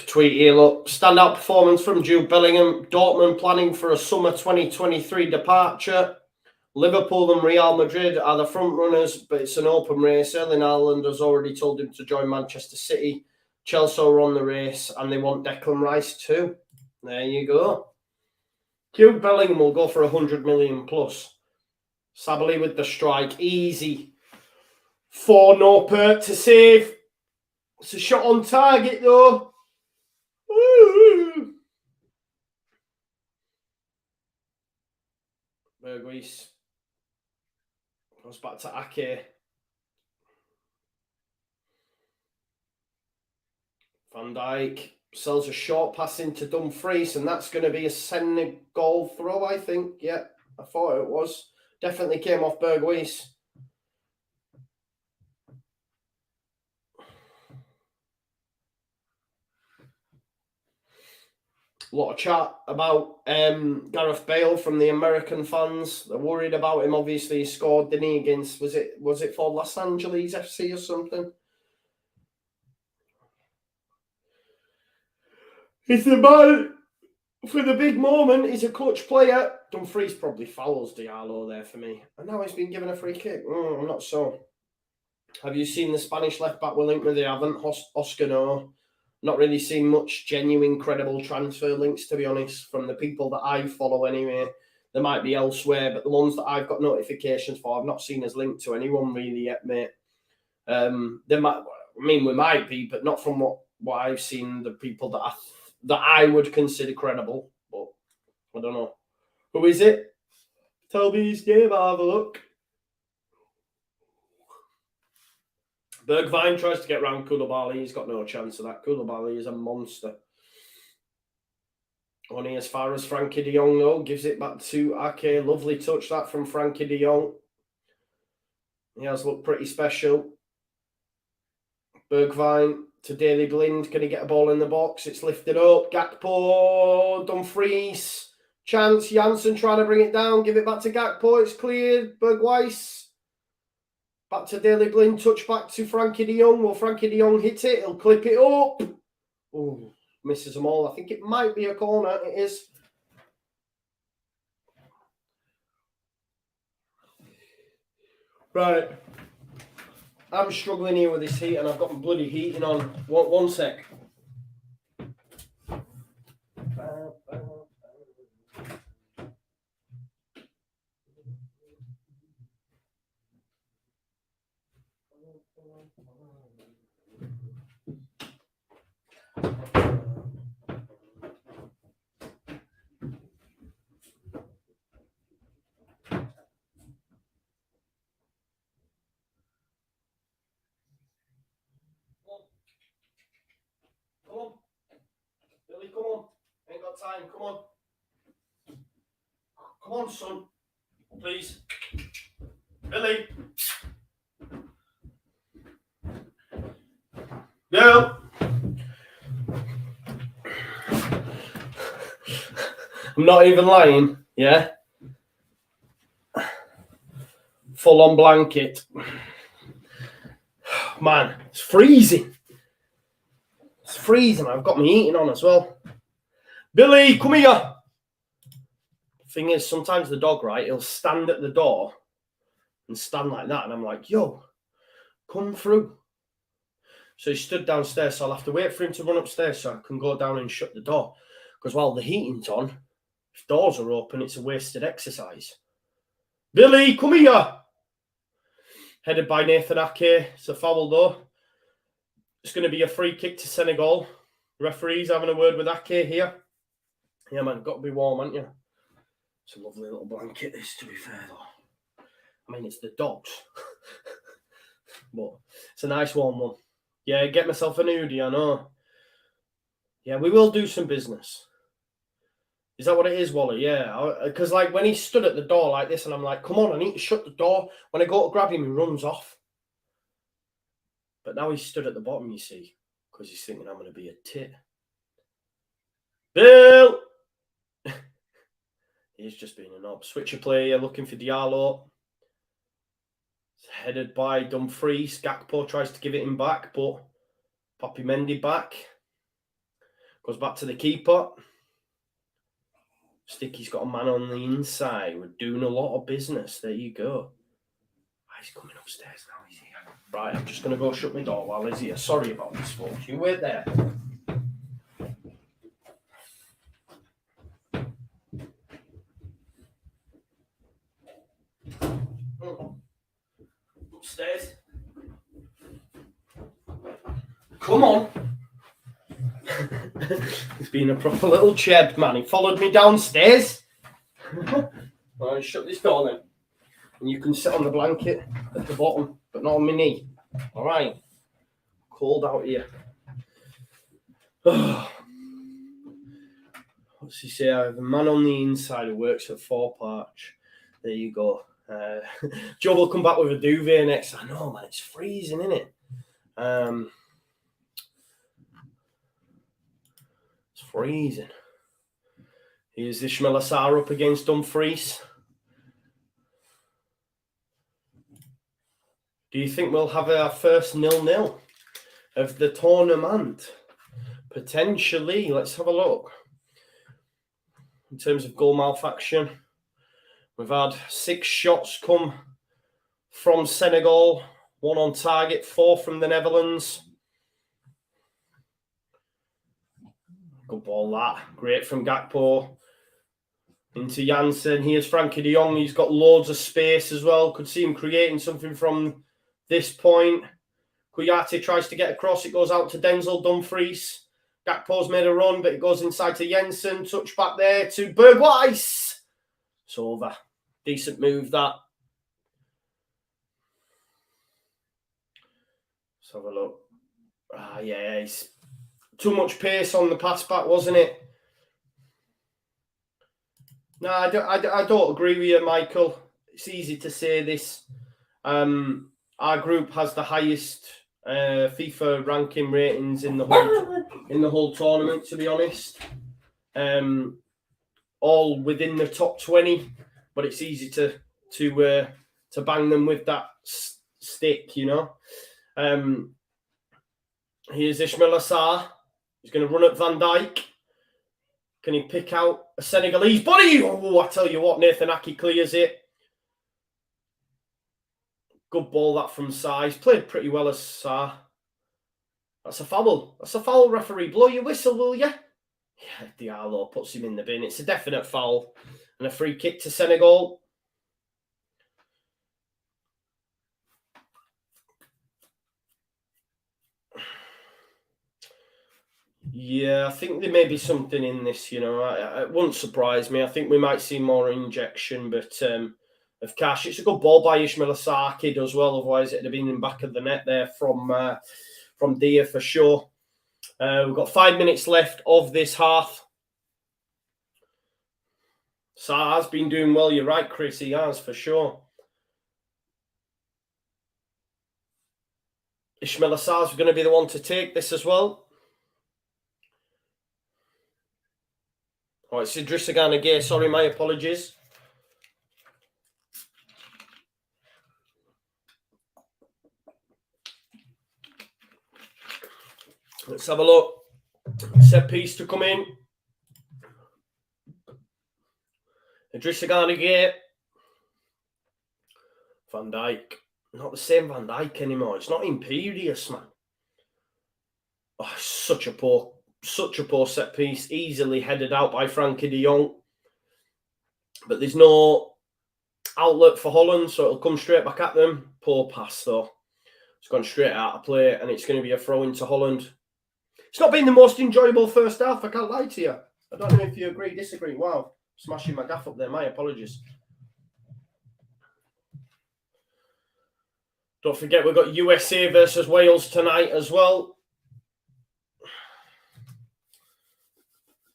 Tweet here, look, standout performance from Jude Bellingham. Dortmund planning for a summer 2023 departure. Liverpool and Real Madrid are the front runners, but it's an open race. Erling Haaland has already told him to join Manchester City. Chelsea are on the race, and they want Declan Rice too. There you go. Jude Bellingham will go for 100 million plus. Sabali with the strike, easy. 4-0 Pert to save. It's a shot on target though. Woo! Bergwijn goes back to Ake. Van Dijk sells a short pass into Dumfries, and that's going to be a Senegal throw, I think. Yeah, I thought it was. Definitely came off Bergwijn. A lot of chat about Gareth Bale from the American fans. They're worried about him. Obviously, he scored, didn't he, against, was it for Los Angeles FC or something? He's the man for the big moment. He's a clutch player. Dumfries probably fouls Diallo there for me. And now he's been given a free kick. I'm not so. Have you seen the Spanish left-back we're linked with? They haven't. Oscar, no. Not really seen much genuine, credible transfer links, to be honest, from the people that I follow anyway. They might be elsewhere, but the ones that I've got notifications for, I've not seen as linked to anyone really yet, mate. They might, we might be, but not from what I've seen, the people that I would consider credible. But I don't know. Who is it? Tell me his name, I'll have a look. Bergwijn tries to get round Koulibaly. He's got no chance of that. Koulibaly is a monster. Only as far as Frankie de Jong, though. Gives it back to Ake. Lovely touch, that, from Frankie de Jong. He has looked pretty special. Bergwijn to Daley Blind. Can he get a ball in the box? It's lifted up. Gakpo. Dumfries. Chance. Janssen trying to bring it down. Give it back to Gakpo. It's cleared. Bergwijn. Back to Daley Blind, touch back to Frankie de Jong. Will Frankie de Jong hit it? He'll clip it up. Oh, misses them all. I think it might be a corner. It is. Right. I'm struggling here with this heat, and I've got my bloody heating on. One sec. Come on. Billy, come on. Ain't got time. Come on. Come on, son. Please. Billy. No. I'm not even lying, yeah? Full on blanket. Man, it's freezing. It's freezing. I've got my heating on as well. Billy, come here. Thing is, sometimes the dog, right, he'll stand at the door and stand like that. And I'm like, yo, come through. So he stood downstairs, so I'll have to wait for him to run upstairs so I can go down and shut the door. Because while the heating's on, if doors are open, it's a wasted exercise. Billy, come here. Headed by Nathan Ake. It's a foul though. It's going to be a free kick to Senegal. Referee's having a word with Ake here. Yeah, man, got to be warm, haven't you? It's a lovely little blanket, this, to be fair, though. I mean, it's the dogs. But it's a nice warm one. Yeah, get myself an hoodie, I know. Yeah, we will do some business. Is that what it is, Wally? Yeah, because like when he stood at the door like this and I'm like, come on, I need to shut the door. When I go to grab him, he runs off. But now he's stood at the bottom, you see, because he's thinking I'm going to be a tit. Bill! He's just being a knob. Switcher player looking for Diallo. It's headed by Dumfries. Gakpo tries to give it him back, but Poppy Mendy back. Goes back to the keeper. Sticky's got a man on the inside. We're doing a lot of business. There you go. He's coming upstairs now, is he? Right, I'm just going to go shut my door while he's here. Sorry about this, folks. You wait there. Upstairs. Come on. He's been a proper little cheb, man. He followed me downstairs. I'll shut this door then. And you can sit on the blanket at the bottom, but not on my knee. All right. Cold out here. What's he say? I have a man on the inside who works at Four Parch. There you go. Joe will come back with a duvet next. I know, man. It's freezing, isn't it? It's freezing. Here's Ismail Assar up against Dumfries. Do you think we'll have our first 0-0 of the tournament? Potentially. Let's have a look. In terms of goal mouth action, we've had 6 shots come from Senegal, 1 on target, 4 from the Netherlands. Good ball, that. Great from Gakpo. Into Janssen. Here's Frankie de Jong. He's got loads of space as well. Could see him creating something from this point. Kouyaté tries to get across. It goes out to Denzel Dumfries. Gakpo's made a run, but it goes inside to Jensen. Touch back there to Bergwijn. It's over. Decent move, that. Let's have a look. Yeah, it's too much pace on the pass back, wasn't it? No, I don't agree with you, Michael. It's easy to say this. Our group has the highest FIFA ranking ratings in the whole tournament, to be honest. All within the top 20, but it's easy to bang them with that stick, you know. Here's Ismail Assar. He's going to run at Van Dijk. Can he pick out a Senegalese body? Oh, I tell you what, Nathan Ake clears it. Good ball, that from size. Played pretty well as Sarr. That's a foul. That's a foul, referee. Blow your whistle, will you? Yeah, Diallo puts him in the bin. It's a definite foul. And a free kick to Senegal. Yeah, I think there may be something in this, you know. It wouldn't surprise me. I think we might see more injection, but of cash. It's a good ball by Ismail Assar kid as well. Otherwise, it'd have been in the back of the net there from Dia for sure. We've got 5 minutes left of this half. Sarr has been doing well. You're right, Chris. He has for sure. Ismail Assar's going to be the one to take this as well. Oh, it's Idrissa Gana Gueye. Sorry, my apologies. Let's have a look. Set piece to come in. Idrissa Gana Gueye. Van Dijk. Not the same Van Dijk anymore. It's not Imperious, man. Oh, such a poor set piece. Easily headed out by Frankie de Jong. But there's no outlet for Holland, so it'll come straight back at them. Poor pass, though. It's gone straight out of play, and it's going to be a throw into Holland. It's not been the most enjoyable first half, I can't lie to you. I don't know if you agree, disagree. Wow, smashing my gaff up there. My apologies. Don't forget, we've got USA versus Wales tonight as well.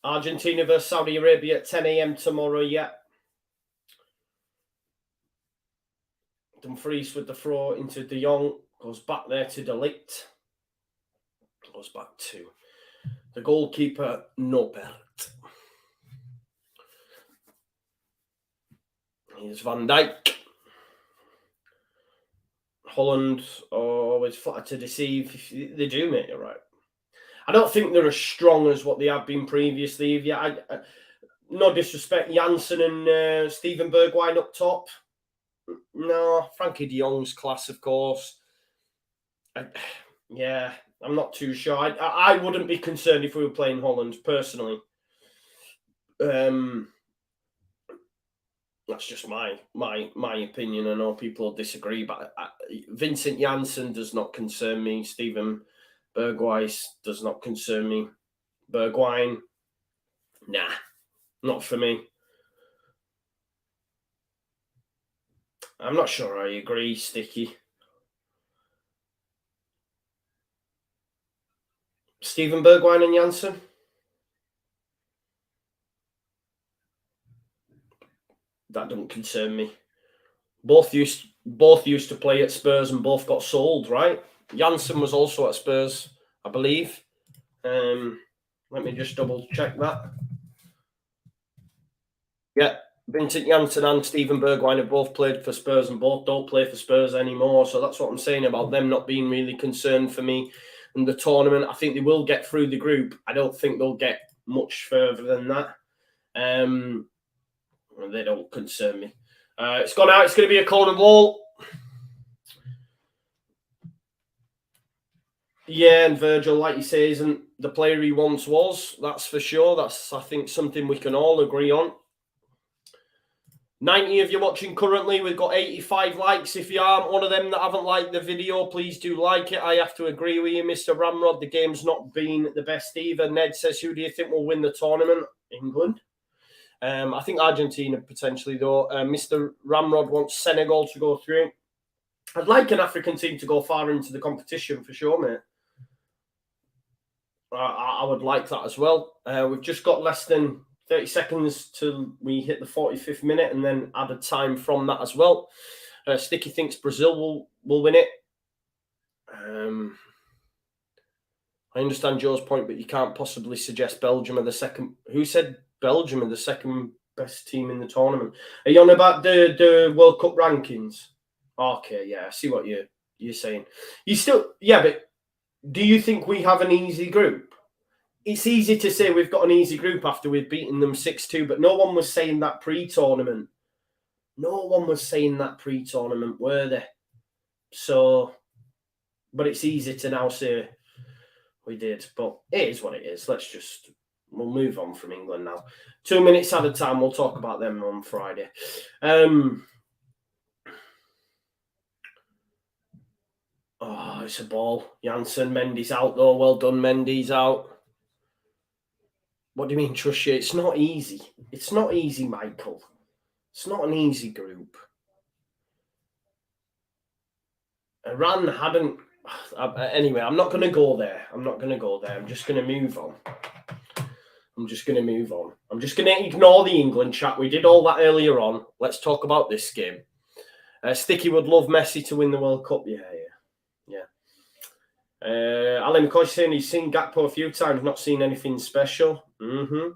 Argentina versus Saudi Arabia at 10 a.m. tomorrow, yeah. Dumfries with the throw into De Jong. Goes back there to De Ligt. Goes back to the goalkeeper, Norbert. Here's Van Dijk. Holland always flatter to deceive. They do, mate, you're right. I don't think they're as strong as what they have been previously. Yeah, no disrespect, Janssen and Steven Bergwijn up top. No, Frankie de Jong's class, of course. Yeah, I'm not too sure. I wouldn't be concerned if we were playing Holland, personally. That's just my opinion. I know people disagree, but Vincent Janssen does not concern me. Steven Bergwijn does not concern me. Bergwijn, nah, not for me. I'm not sure I agree, Sticky. Steven Bergwijn and Janssen? That doesn't concern me. Both used to play at Spurs and both got sold, right? Janssen was also at Spurs, I believe. Let me just double check that. Yeah, Vincent Janssen and Steven Bergwijn have both played for Spurs and both don't play for Spurs anymore. So that's what I'm saying about them not being really concerned for me in the tournament. I think they will get through the group. I don't think they'll get much further than that. They don't concern me. It's gone out. It's going to be a corner ball. Yeah, and Virgil, like you say, isn't the player he once was. That's for sure. That's, I think, something we can all agree on. 90 of you watching currently. We've got 85 likes. If you aren't one of them that haven't liked the video, please do like it. I have to agree with you, Mr. Ramrod. The game's not been the best either. Ned says, who do you think will win the tournament? England. I think Argentina potentially, though. Mr. Ramrod wants Senegal to go through. I'd like an African team to go far into the competition for sure, mate. I would like that as well. We've just got less than 30 seconds till we hit the 45th minute and then added time from that as well. Sticky thinks Brazil will win it. I understand Joe's point, but you can't possibly suggest Belgium are the second. Who said Belgium are the second best team in the tournament? Are you on about the World Cup rankings? Okay, yeah, I see what you're saying. But do you think we have an easy group? It's easy to say we've got an easy group after we've beaten them 6-2, but no one was saying that pre-tournament. No one was saying that pre-tournament, were they? So, but it's easy to now say we did. But it is what it is. We'll move on from England now. 2 minutes at a time. We'll talk about them on Friday. Oh, it's a ball. Janssen, Mendy's out though. Well done, Mendy's out. What do you mean, trust you? It's not easy. It's not easy, Michael. It's not an easy group. Iran hadn't... Anyway, I'm not going to go there. I'm just going to move on. I'm just going to ignore the England chat. We did all that earlier on. Let's talk about this game. Sticky would love Messi to win the World Cup. Yeah. Alan McCoy saying he's seen Gakpo a few times, not seen anything special. I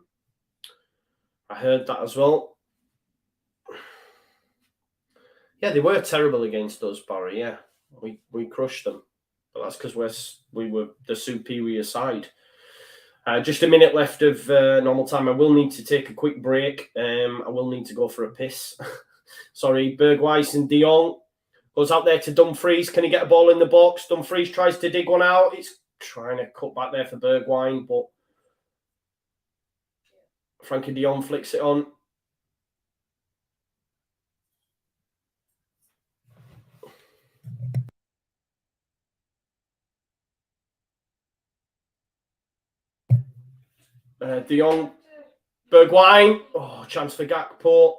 heard that as well. Yeah, they were terrible against us, Barry. Yeah, we crushed them, but that's because we were the superior side. Just a minute left of normal time. I will need to take a quick break. I will need to go for a piss. Sorry, Bergwijn and De Jong. Goes out there to Dumfries. Can he get a ball in the box? Dumfries tries to dig one out. It's trying to cut back there for Bergwijn, but Frankie de Jong flicks it on. De Jong, Bergwijn. Oh, chance for Gakpo.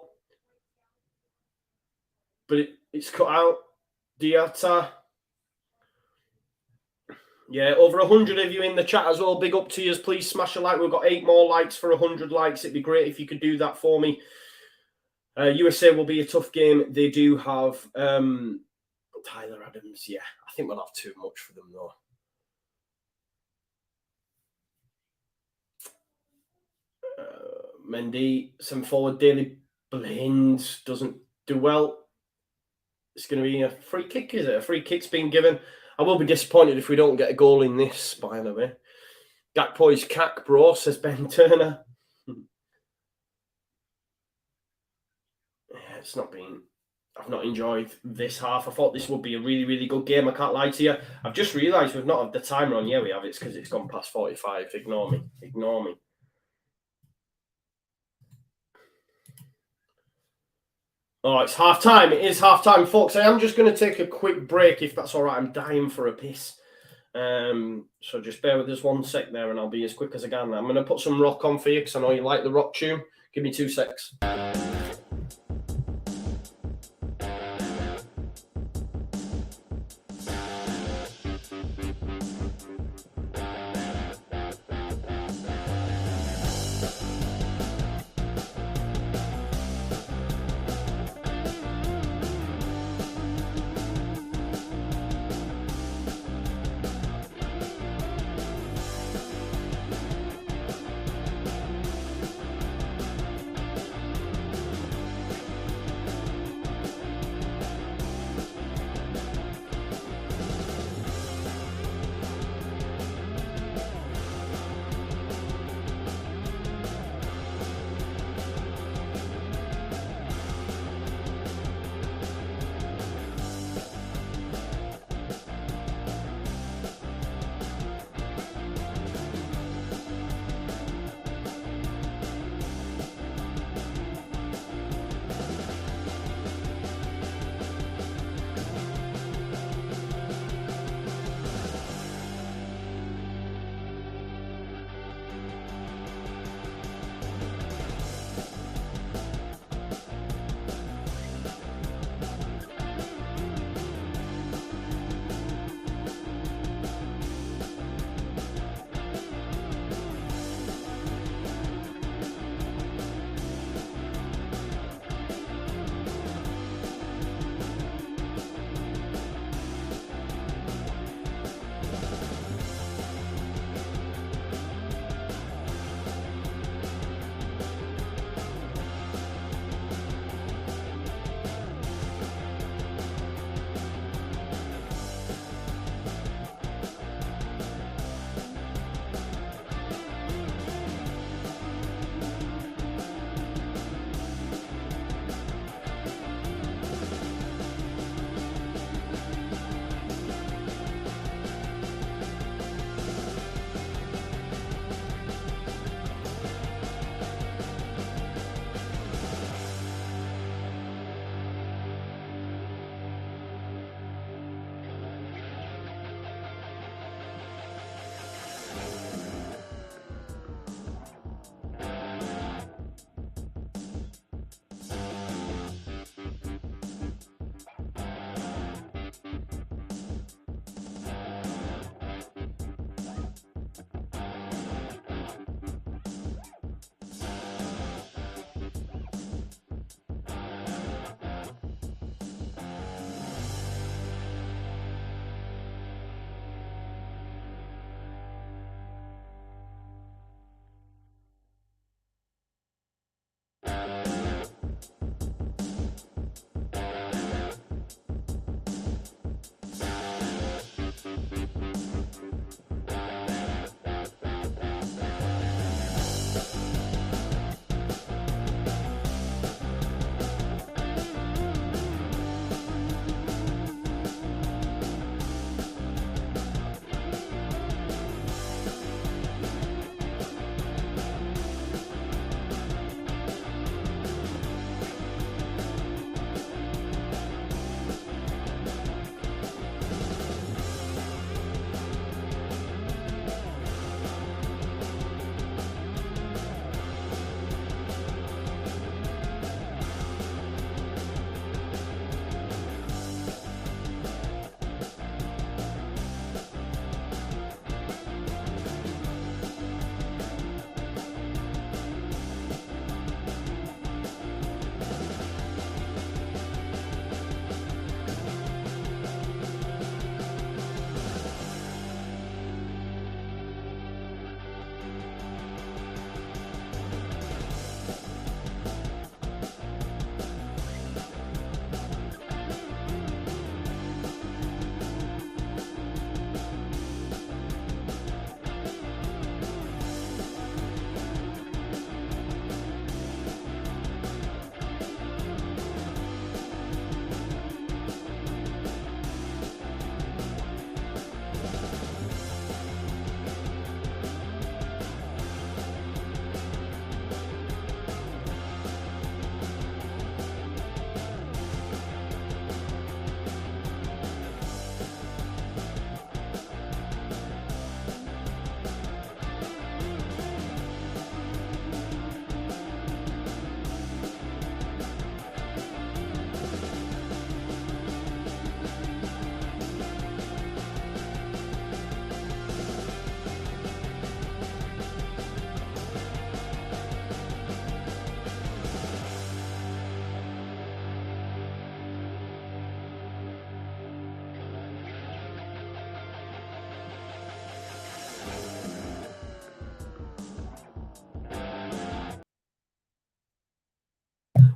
But it's cut out. Diatta. Yeah, over 100 of you in the chat as well. Big up to you. Please smash a like. We've got 8 more likes for 100 likes. It'd be great if you could do that for me. USA will be a tough game. They do have Tyler Adams. Yeah, I think we'll have too much for them, though. Mendy, some forward. Daily Blind doesn't do well. It's going to be a free kick, is it? A free kick's been given. I will be disappointed if we don't get a goal in this, by the way. Gakpo is cack, bro, says Ben Turner. Yeah, it's not been... I've not enjoyed this half. I thought this would be a really, really good game. I can't lie to you. I've just realised we've not had the timer on. Yeah, we have. It's because it's gone past 45. Ignore me. Ignore me. Oh, it's half time. It is half time, folks. I am just going to take a quick break, if that's all right. I'm dying for a piss. So just bear with us 1 sec there, and I'll be as quick as I can. I'm going to put some rock on for you because I know you like the rock tune. Give me 2 secs.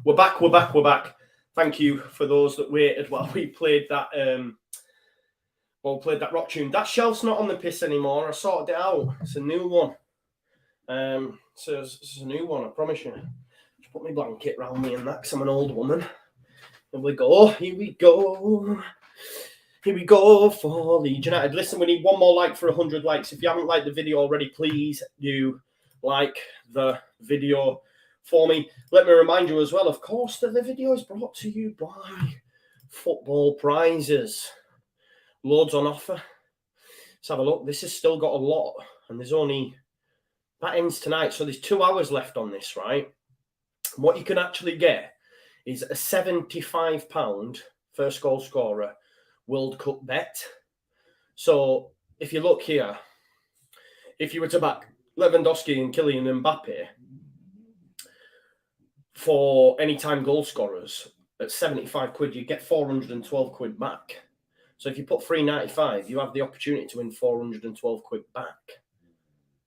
We're back. Thank you for those that waited while we played that rock tune. That shelf's not on the piss anymore. I sorted it out. It's a new one. So it's a new one, I promise you. Just put my blanket round me and that, because I'm an old woman. Here we go for Leeds United. Listen, we need one more like for 100 likes. If you haven't liked the video already, please do like the video for me. Let me remind you as well, of course, that the video is brought to you by Football Prizes. Loads on offer. Let's have a look. This has still got a lot, and that ends tonight, so there's 2 hours left on this, right? And what you can actually get is a £75 first goal scorer World Cup bet. So if you look here, if you were to back Lewandowski and Kylian Mbappe for anytime goal scorers at 75 quid, you get 412 quid back. So if you put 395, you have the opportunity to win 412 quid back.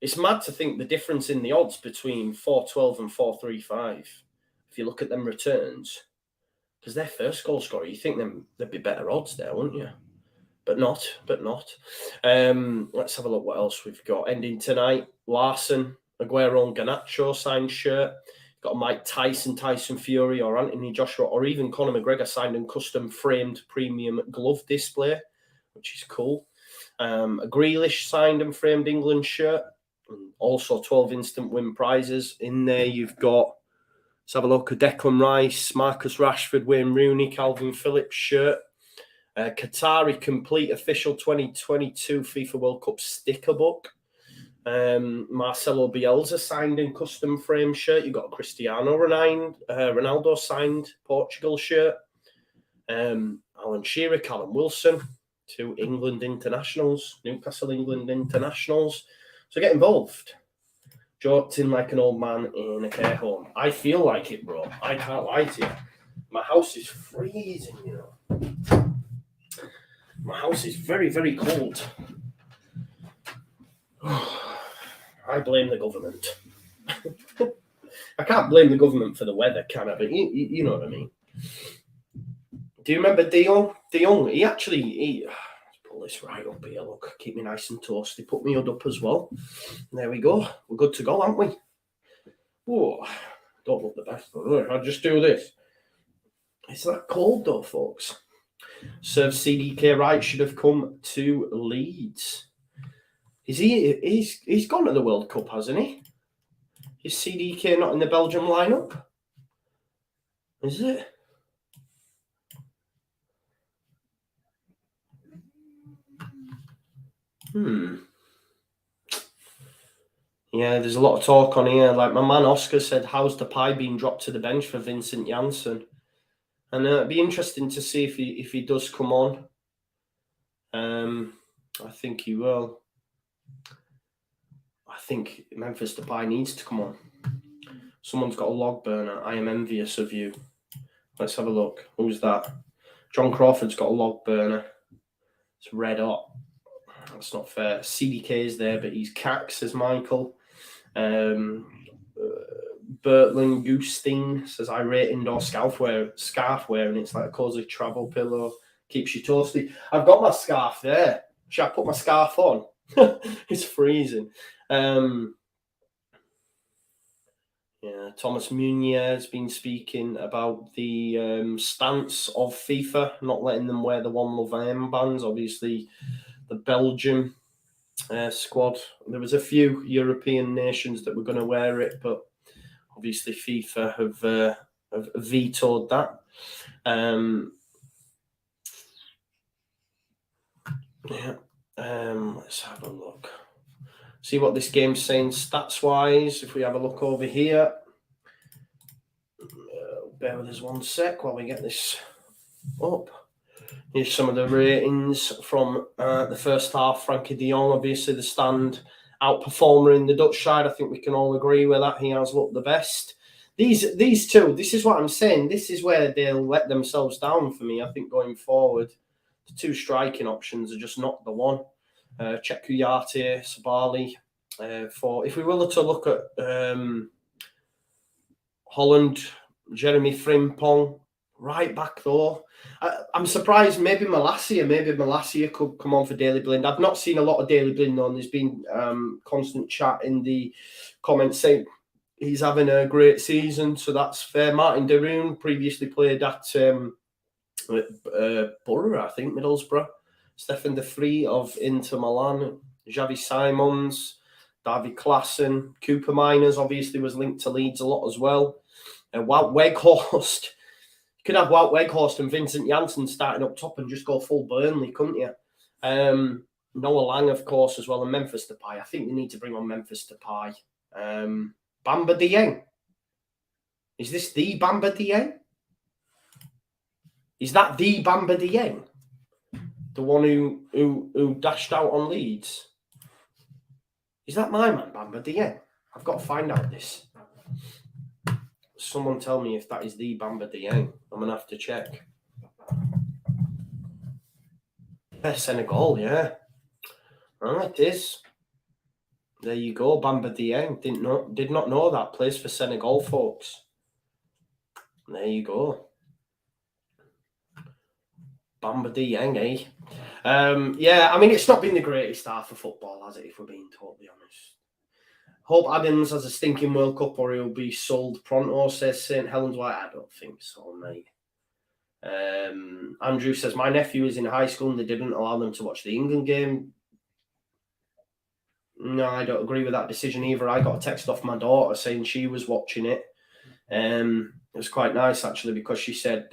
It's mad to think the difference in the odds between 412 and 435. If you look at them returns, because they're first goal scorer, you think there'd be better odds there, wouldn't you? But not. Let's have a look what else we've got. Ending tonight, Larson, Aguero and Garnacho signed shirt. Got a Mike Tyson, Tyson Fury, or Anthony Joshua, or even Conor McGregor signed and custom framed premium glove display, which is cool. A Grealish signed and framed England shirt. And also 12 instant win prizes. In there you've got, let's have a look, a Declan Rice, Marcus Rashford, Wayne Rooney, Calvin Phillips shirt. Qatari complete official 2022 FIFA World Cup sticker book. Marcelo Bielsa signed in custom frame shirt. You've got a Cristiano Ronaldo signed Portugal shirt. Alan Shearer, Callum Wilson, 2 England internationals, Newcastle England internationals. So get involved. Joked in like an old man in a care home. I feel like it, bro. I can't lie to you. My house is freezing, you know. My house is very, very cold. I blame the government. I can't blame the government for the weather, can I? But you know what I mean. Do you remember De Jong? De Jong, let's pull this right up here, look. Keep me nice and toasty. Put me hood up as well. There we go. We're good to go, aren't we? Oh, don't look the best, but I'll just do this. It's that cold though, folks. Serve CDK Wright should have come to Leeds. He's gone to the World Cup, hasn't he? Is CDK not in the Belgium lineup? Is it? Yeah, there's a lot of talk on here. Like my man Oscar said, how's the pie being dropped to the bench for Vincent Janssen? And it'd be interesting to see if he does come on. I think he will. I think Memphis Depay needs to come on. Someone's got a log burner. I am envious of you. Let's have a look. Who's that? John Crawford's got a log burner. It's red hot. That's not fair. CDK is there, but he's cack, says Michael. Bertling Goosting says, I rate indoor scarf wear, and it's like a cozy travel pillow. Keeps you toasty. I've got my scarf there. Should I put my scarf on? It's freezing. Yeah, Thomas Munier has been speaking about the stance of FIFA, not letting them wear the One Love armbands. Obviously, the Belgium squad, there was a few European nations that were going to wear it, but obviously FIFA have vetoed that. Let's have a look. See what this game's saying stats-wise. If we have a look over here. Bear with us one sec while we get this up. Here's some of the ratings from the first half. Frankie de Jong, obviously the stand outperformer in the Dutch side. I think we can all agree with that. He has looked the best. These two, this is what I'm saying. This is where they'll let themselves down for me, I think, going forward. The 2 striking options are just not the one. Check Kuyate, Sabali. If we were to look at Holland, Jeremy Frimpong. Right back though. I'm surprised maybe Malacia could come on for Daley Blind. I've not seen a lot of Daley Blind on. There's been constant chat in the comments saying he's having a great season, so that's fair. Martin Deroon previously played at Borough, I think, Middlesbrough. Stefan De Vrij of Inter Milan. Xavi Simons, David Klaassen, Cooper Miners obviously was linked to Leeds a lot as well. Wout Weghorst. You could have Wout Weghorst and Vincent Janssen starting up top and just go full Burnley, couldn't you? Noah Lang, of course, as well, and Memphis Depay. I think they need to bring on Memphis Depay. Bamba Dieng. Is this the Bamba Dieng? Is that the Bamba Dieng? The one who dashed out on Leeds? Is that my man, Bamba Dieng? I've got to find out this. Someone tell me if that is the Bamba Dieng. I'm going to have to check. Yeah, Senegal, yeah. Oh, it is. There you go, Bamba Dieng. Did not know that. Plays for Senegal, folks. There you go. Bamba Dieng, eh? Yeah, I mean, it's not been the greatest start for football, has it, if we're being totally honest? Hope Adams has a stinking World Cup or he'll be sold pronto, says St. Helens White. I don't think so, mate. Andrew says, my nephew is in high school and they didn't allow them to watch the England game. No, I don't agree with that decision either. I got a text off my daughter saying she was watching it. It was quite nice, actually, because she said,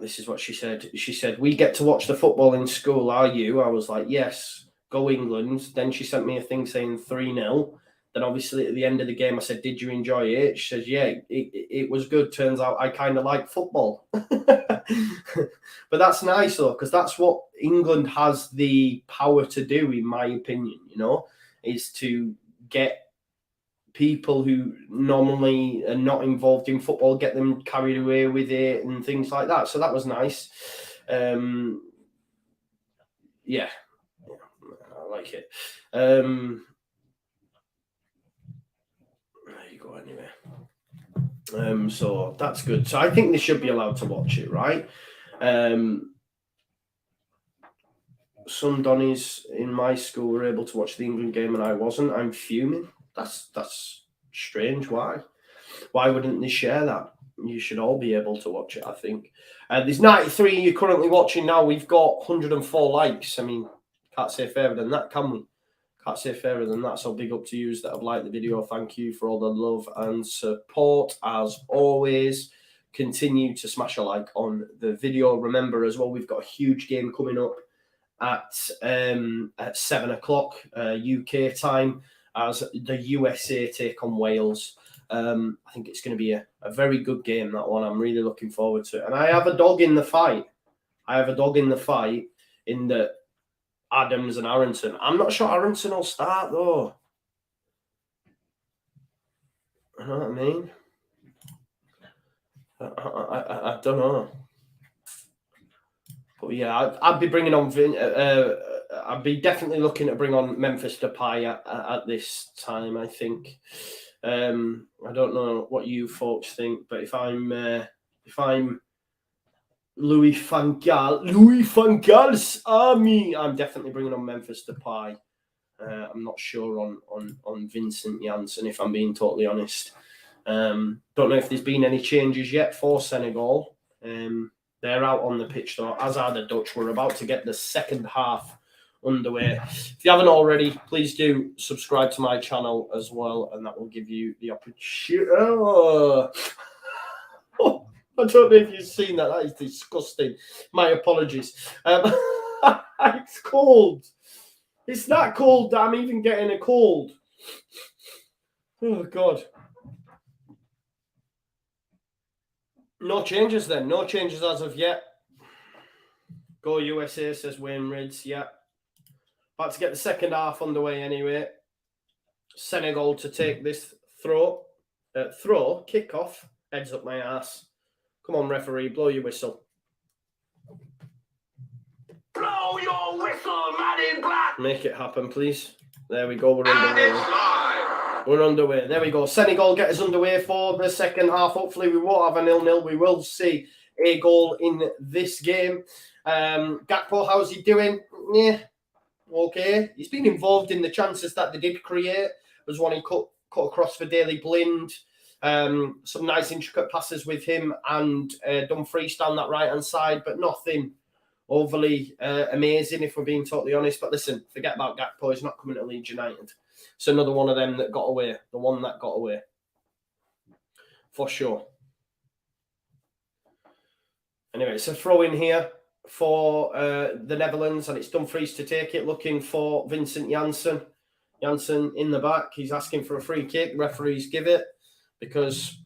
this is what she said. She said, we get to watch the football in school, are you? I was like, yes. Go England. Then she sent me a thing saying 3-0. Then obviously at the end of the game, I said, did you enjoy it? She says, yeah, it was good. Turns out I kind of like football. But that's nice though, because that's what England has the power to do, in my opinion, you know, is to get people who normally are not involved in football, get them carried away with it and things like that. So that was nice. Yeah. I like it. There you go, anyway. So that's good. So I think they should be allowed to watch it, right? Some Donnies in my school were able to watch the England game and I wasn't. I'm fuming. That's strange. Why wouldn't they share that? You should all be able to watch it, I think. There's 93 you're currently watching now. We've got 104 likes. I mean, can't say fairer than that, can we? Can't say fairer than that. So big up to you that have liked the video. Thank you for all the love and support. As always, continue to smash a like on the video. Remember as well, we've got a huge game coming up at 7 o'clock UK time as the USA take on Wales. I think it's going to be a very good game, that one. I'm really looking forward to it. And I have a dog in the fight. In the Adams and Aronson. I'm not sure Aronson will start, though. You know what I mean? I don't know. But yeah, I'd be bringing on I'd be definitely looking to bring on Memphis Depay at this time, I think. I don't know what you folks think, but if I'm Louis van Gaal's army, I'm definitely bringing on Memphis Depay. I'm not sure on Vincent Janssen, if I'm being totally honest. Don't know if there's been any changes yet for Senegal. They're out on the pitch though, as are the Dutch. We're about to get the second half underway. If you haven't already, please do subscribe to my channel as well, and that will give you the opportunity. I don't know if you've seen that. That is disgusting. My apologies. It's cold. It's that cold that I'm even getting a cold. Oh, God. No changes then. No changes as of yet. Go USA, says Wayne Rids. Yeah. About to get the second half underway anyway. Senegal to take this kickoff. Heads up my ass. Come on, referee, blow your whistle. Blow your whistle, man in black. Make it happen, please. There we go. We're underway. We're underway. There we go. Senegal get us underway for the second half. Hopefully we won't have a 0-0. We will see a goal in this game. Gakpo, how's he doing? Yeah, okay. He's been involved in the chances that they did create. There's one he cut across for Daley Blind. Some nice intricate passes with him and Dumfries down that right-hand side, but nothing overly amazing, if we're being totally honest. But listen, forget about Gakpo. He's not coming to Leeds United. It's another one of them that got away. The one that got away. For sure. Anyway, it's a throw in here for the Netherlands, and it's Dumfries to take it, looking for Vincent Janssen. Janssen in the back. He's asking for a free kick. Referees give it because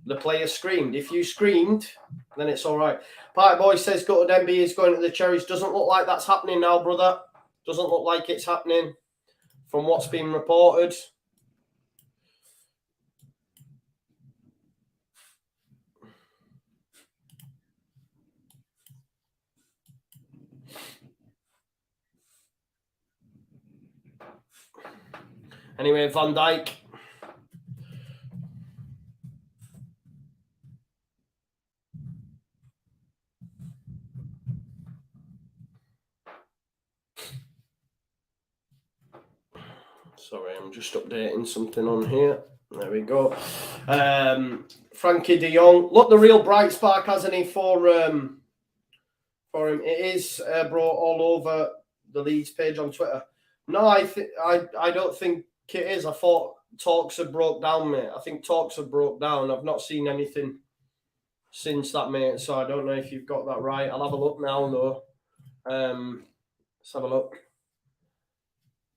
the player screamed. If you screamed, then it's all right. Party Boy says, go to Denby is going to the Cherries. Doesn't look like that's happening now, brother. Doesn't look like it's happening from what's been reported. Anyway, Van Dijk. Sorry, I'm just updating something on here. There we go. Frankie de Jong. Look, the real bright spark, hasn't he, for him? It is brought all over the Leeds page on Twitter. No, I don't think it is. I thought talks have broke down, mate. I think talks have broke down. I've not seen anything since that, mate. So I don't know if you've got that right. I'll have a look now, though. Let's have a look.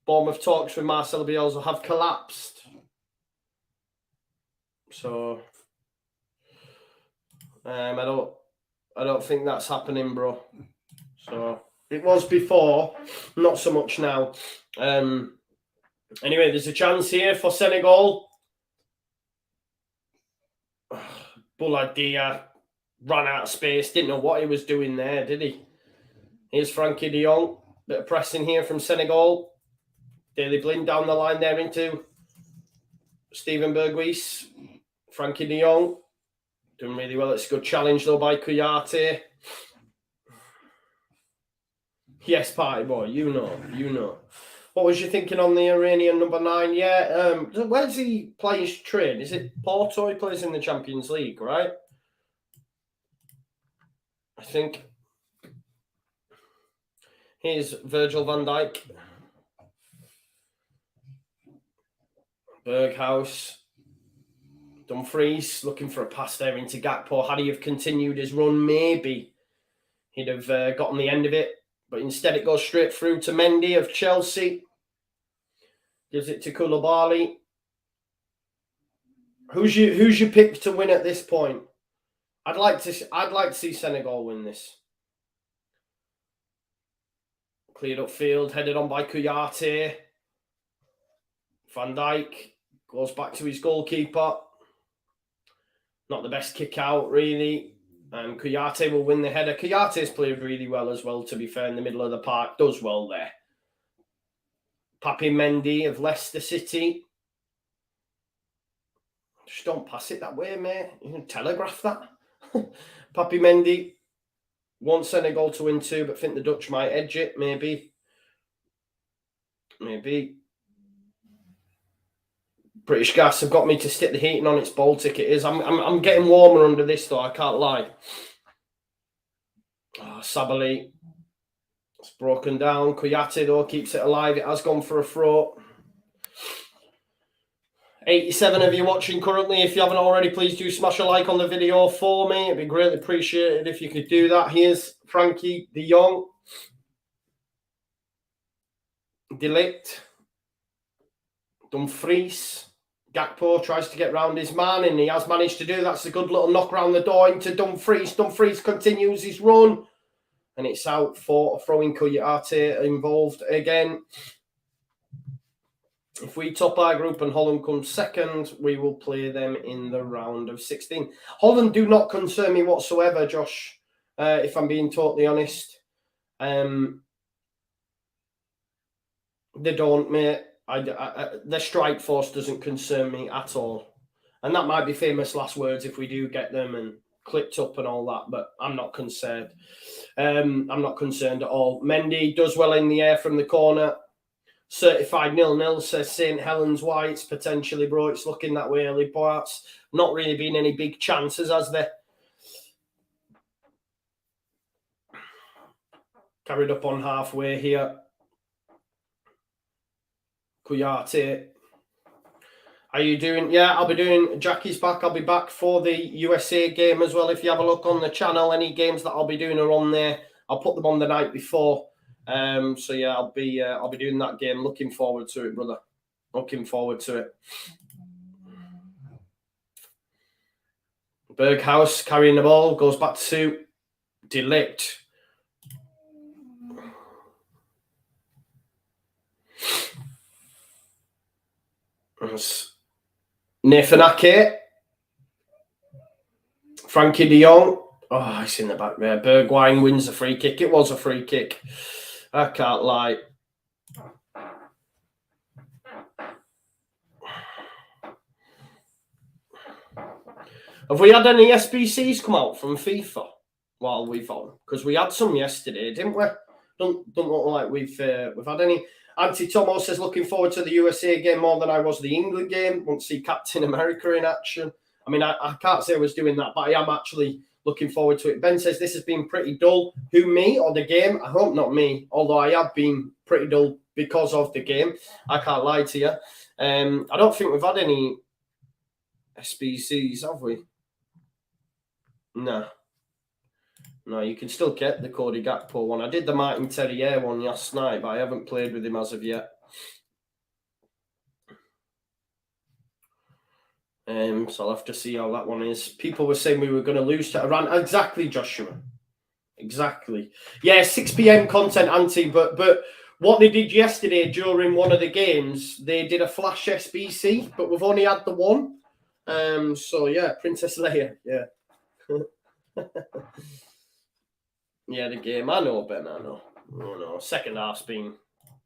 Bournemouth talks with Marcelo Bielsa have collapsed. So I don't think that's happening, bro. So it was before, not so much now. Anyway, there's a chance here for Senegal. Bouladia ran out of space. Didn't know what he was doing there, did he? Here's Frankie de Jong. Bit of pressing here from Senegal. Daley Blind down the line there into Steven Berghuis. Frankie de Jong. Doing really well. It's a good challenge, though, by Kouyaté. Yes, Party Boy, you know. What was you thinking on the Iranian number 9? Yeah, where's he playing his train? Is it Porto? He plays in the Champions League, right? I think. Here's Virgil van Dijk. Berghuis. Dumfries looking for a pass there into Gakpo. Had he have continued his run, maybe he'd have gotten the end of it. But instead it goes straight through to Mendy of Chelsea. Gives it to Koulibaly. Who's your pick to win at this point? I'd like to see Senegal win this. Cleared up field, headed on by Kouyaté. Van Dijk goes back to his goalkeeper. Not the best kick out, really. And Kouyaté will win the header. Kouyaté's played really well as well, to be fair, in the middle of the park. Does well there. Papi Mendy of Leicester City. Just don't pass it that way, mate. You can telegraph that. Papi Mendy wants Senegal to win too, but think the Dutch might edge it, maybe. British Gas have got me to stick the heating on. It's Baltic. It is. I'm getting warmer under this, though. I can't lie. Oh, Sabali. It's broken down. Kouyaté, though, keeps it alive. It has gone for a throw. 87 of you watching currently. If you haven't already, please do smash a like on the video for me. It'd be greatly appreciated if you could do that. Here's Frankie de Jong. De Ligt. Dumfries. Gakpo tries to get round his man, and he has managed to do. That's a good little knock round the door into Dumfries. Dumfries continues his run, and it's out for throwing. Kouyaté involved again. If we top our group and Holland comes second, we will play them in the round of 16. Holland do not concern me whatsoever, Josh, if I'm being totally honest. They don't, mate. The strike force doesn't concern me at all. And that might be famous last words if we do get them and clipped up and all that, but I'm not concerned. I'm not concerned at all. Mendy does well in the air from the corner. Certified 0-0, says St. Helens Whites, potentially, bro. It's looking that way early parts. Not really been any big chances, has there? Carried up on halfway here. Kuyate. How you doing? Yeah, I'll be doing... Jackie's back. I'll be back for the USA game as well. If you have a look on the channel, any games that I'll be doing are on there. I'll put them on the night before. So yeah, I'll be doing that game. Looking forward to it, brother. Looking forward to it. Berghaus carrying the ball, goes back to Delict. Nathan Ake. Frankie de Jong. Oh, it's in the back there. Bergwijn wins the free kick. It was a free kick. I can't lie. Have we had any SBCs come out from FIFA while we've on? Because we had some yesterday, didn't we? Don't look like we've had any. Auntie Tomo says, looking forward to the USA game more than I was the England game. Want to see Captain America in action. I mean, I can't say I was doing that, but I am actually looking forward to it. Ben says, this has been pretty dull. Who, me or the game? I hope not me, although I have been pretty dull because of the game. I can't lie to you. I don't think we've had any SBCs, have we? No. No, you can still get the Cody Gakpo one. I did the Martin Terrier one last night, but I haven't played with him as of yet. So I'll have to see how that one is. People were saying we were going to lose to Iran. Exactly, Joshua. Exactly. Yeah, 6 p.m. content, Auntie. But what they did yesterday during one of the games, they did a flash SBC, but we've only had the one. So yeah, Princess Leia. Yeah. Yeah, the game. I know, Ben. I know. Oh, no. Second half's been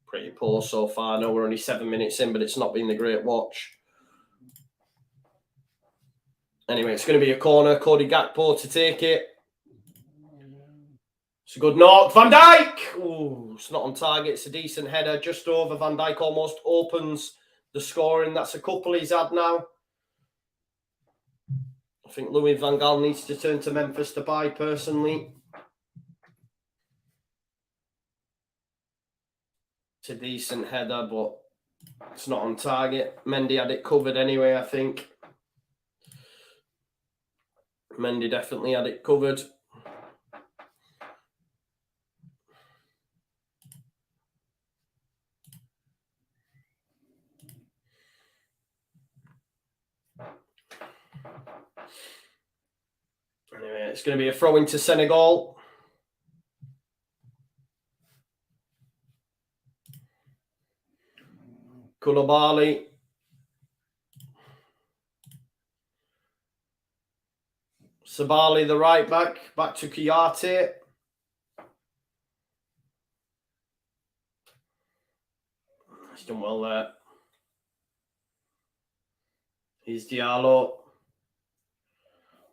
pretty poor so far. I know we're only 7 minutes in, but it's not been the great watch. Anyway, it's going to be a corner. Cody Gakpo to take it. It's a good knock. Van Dijk! Ooh, it's not on target. It's a decent header. Just over. Van Dijk almost opens the scoring. That's a couple he's had now. I think Louis van Gaal needs to turn to Memphis to buy, personally. It's a decent header, but it's not on target. Mendy had it covered anyway, I think. Mendy definitely had it covered. Anyway, it's going to be a throw into Senegal. Koulibaly. Sabali, the right back to Kuyate. He's done well there. Here's Diallo.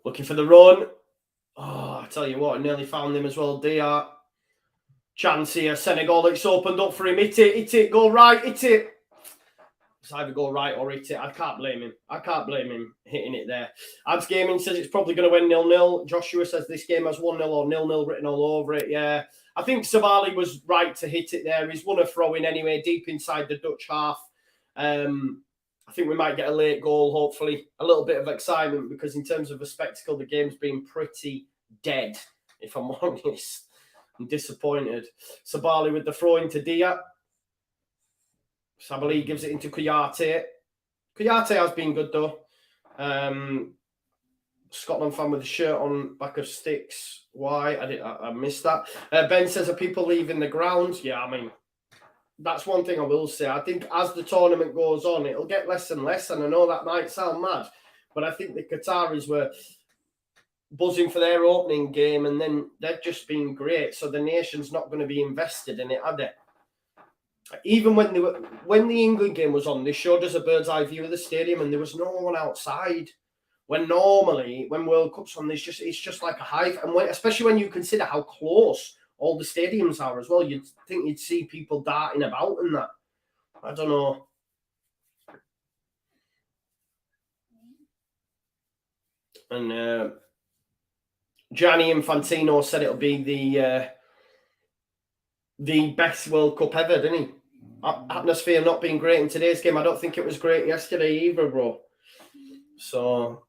Looking for the run. Oh, I tell you what, I nearly found him as well. Dia. Chance here. Senegal, it's opened up for him. Hit it, go right, hit it. It's either go right or hit it. I can't blame him. I can't blame him hitting it there. Ads Gaming says it's probably going to win 0-0. Joshua says this game has 1-0 or 0-0 written all over it. Yeah. I think Sabali was right to hit it there. He's won a throw-in anyway, deep inside the Dutch half. I think we might get a late goal, hopefully. A little bit of excitement, because in terms of a spectacle, the game's been pretty dead, if I'm honest. I'm disappointed. Sabali with the throw into Dia. Sabali gives it into Kuyate. Kuyate has been good, though. Scotland fan with the shirt on back of sticks. Why? I missed that. Ben says, are people leaving the ground? Yeah, I mean, that's one thing I will say. I think as the tournament goes on, it'll get less and less. And I know that might sound mad, but I think the Qataris were buzzing for their opening game, and then they've just been great. So the nation's not going to be invested in it, are they? Even when the England game was on, they showed us a bird's eye view of the stadium, and there was no one outside. When normally, when World Cup's on, it's just like a hive, and especially when you consider how close all the stadiums are as well, you'd think you'd see people darting about and that. I don't know. And Gianni Infantino said it'll be the best World Cup ever, didn't he? Atmosphere not being great in today's game. I don't think it was great yesterday either, bro. So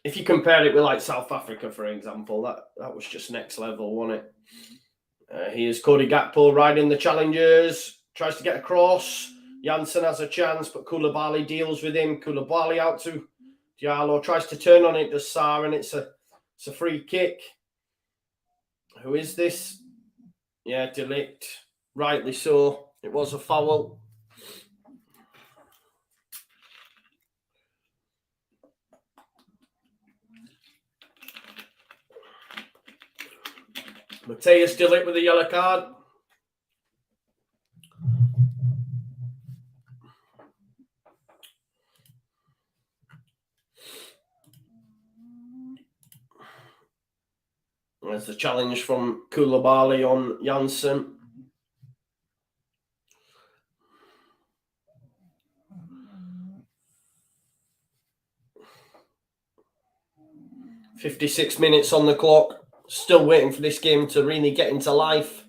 if you compare it with like South Africa, for example, that was just next level, wasn't it? Here's Cody Gakpo riding the challengers, tries to get across. Janssen has a chance, but Koulibaly deals with him. Koulibaly out to Diallo, tries to turn on it, does Sarr, and it's a free kick. Who is this? Yeah, De Ligt. Rightly so. It was a foul. Matthias De Ligt with a yellow card. There's the challenge from Koulibaly on Janssen. "56 minutes on the clock. Still waiting for this game to really get into life.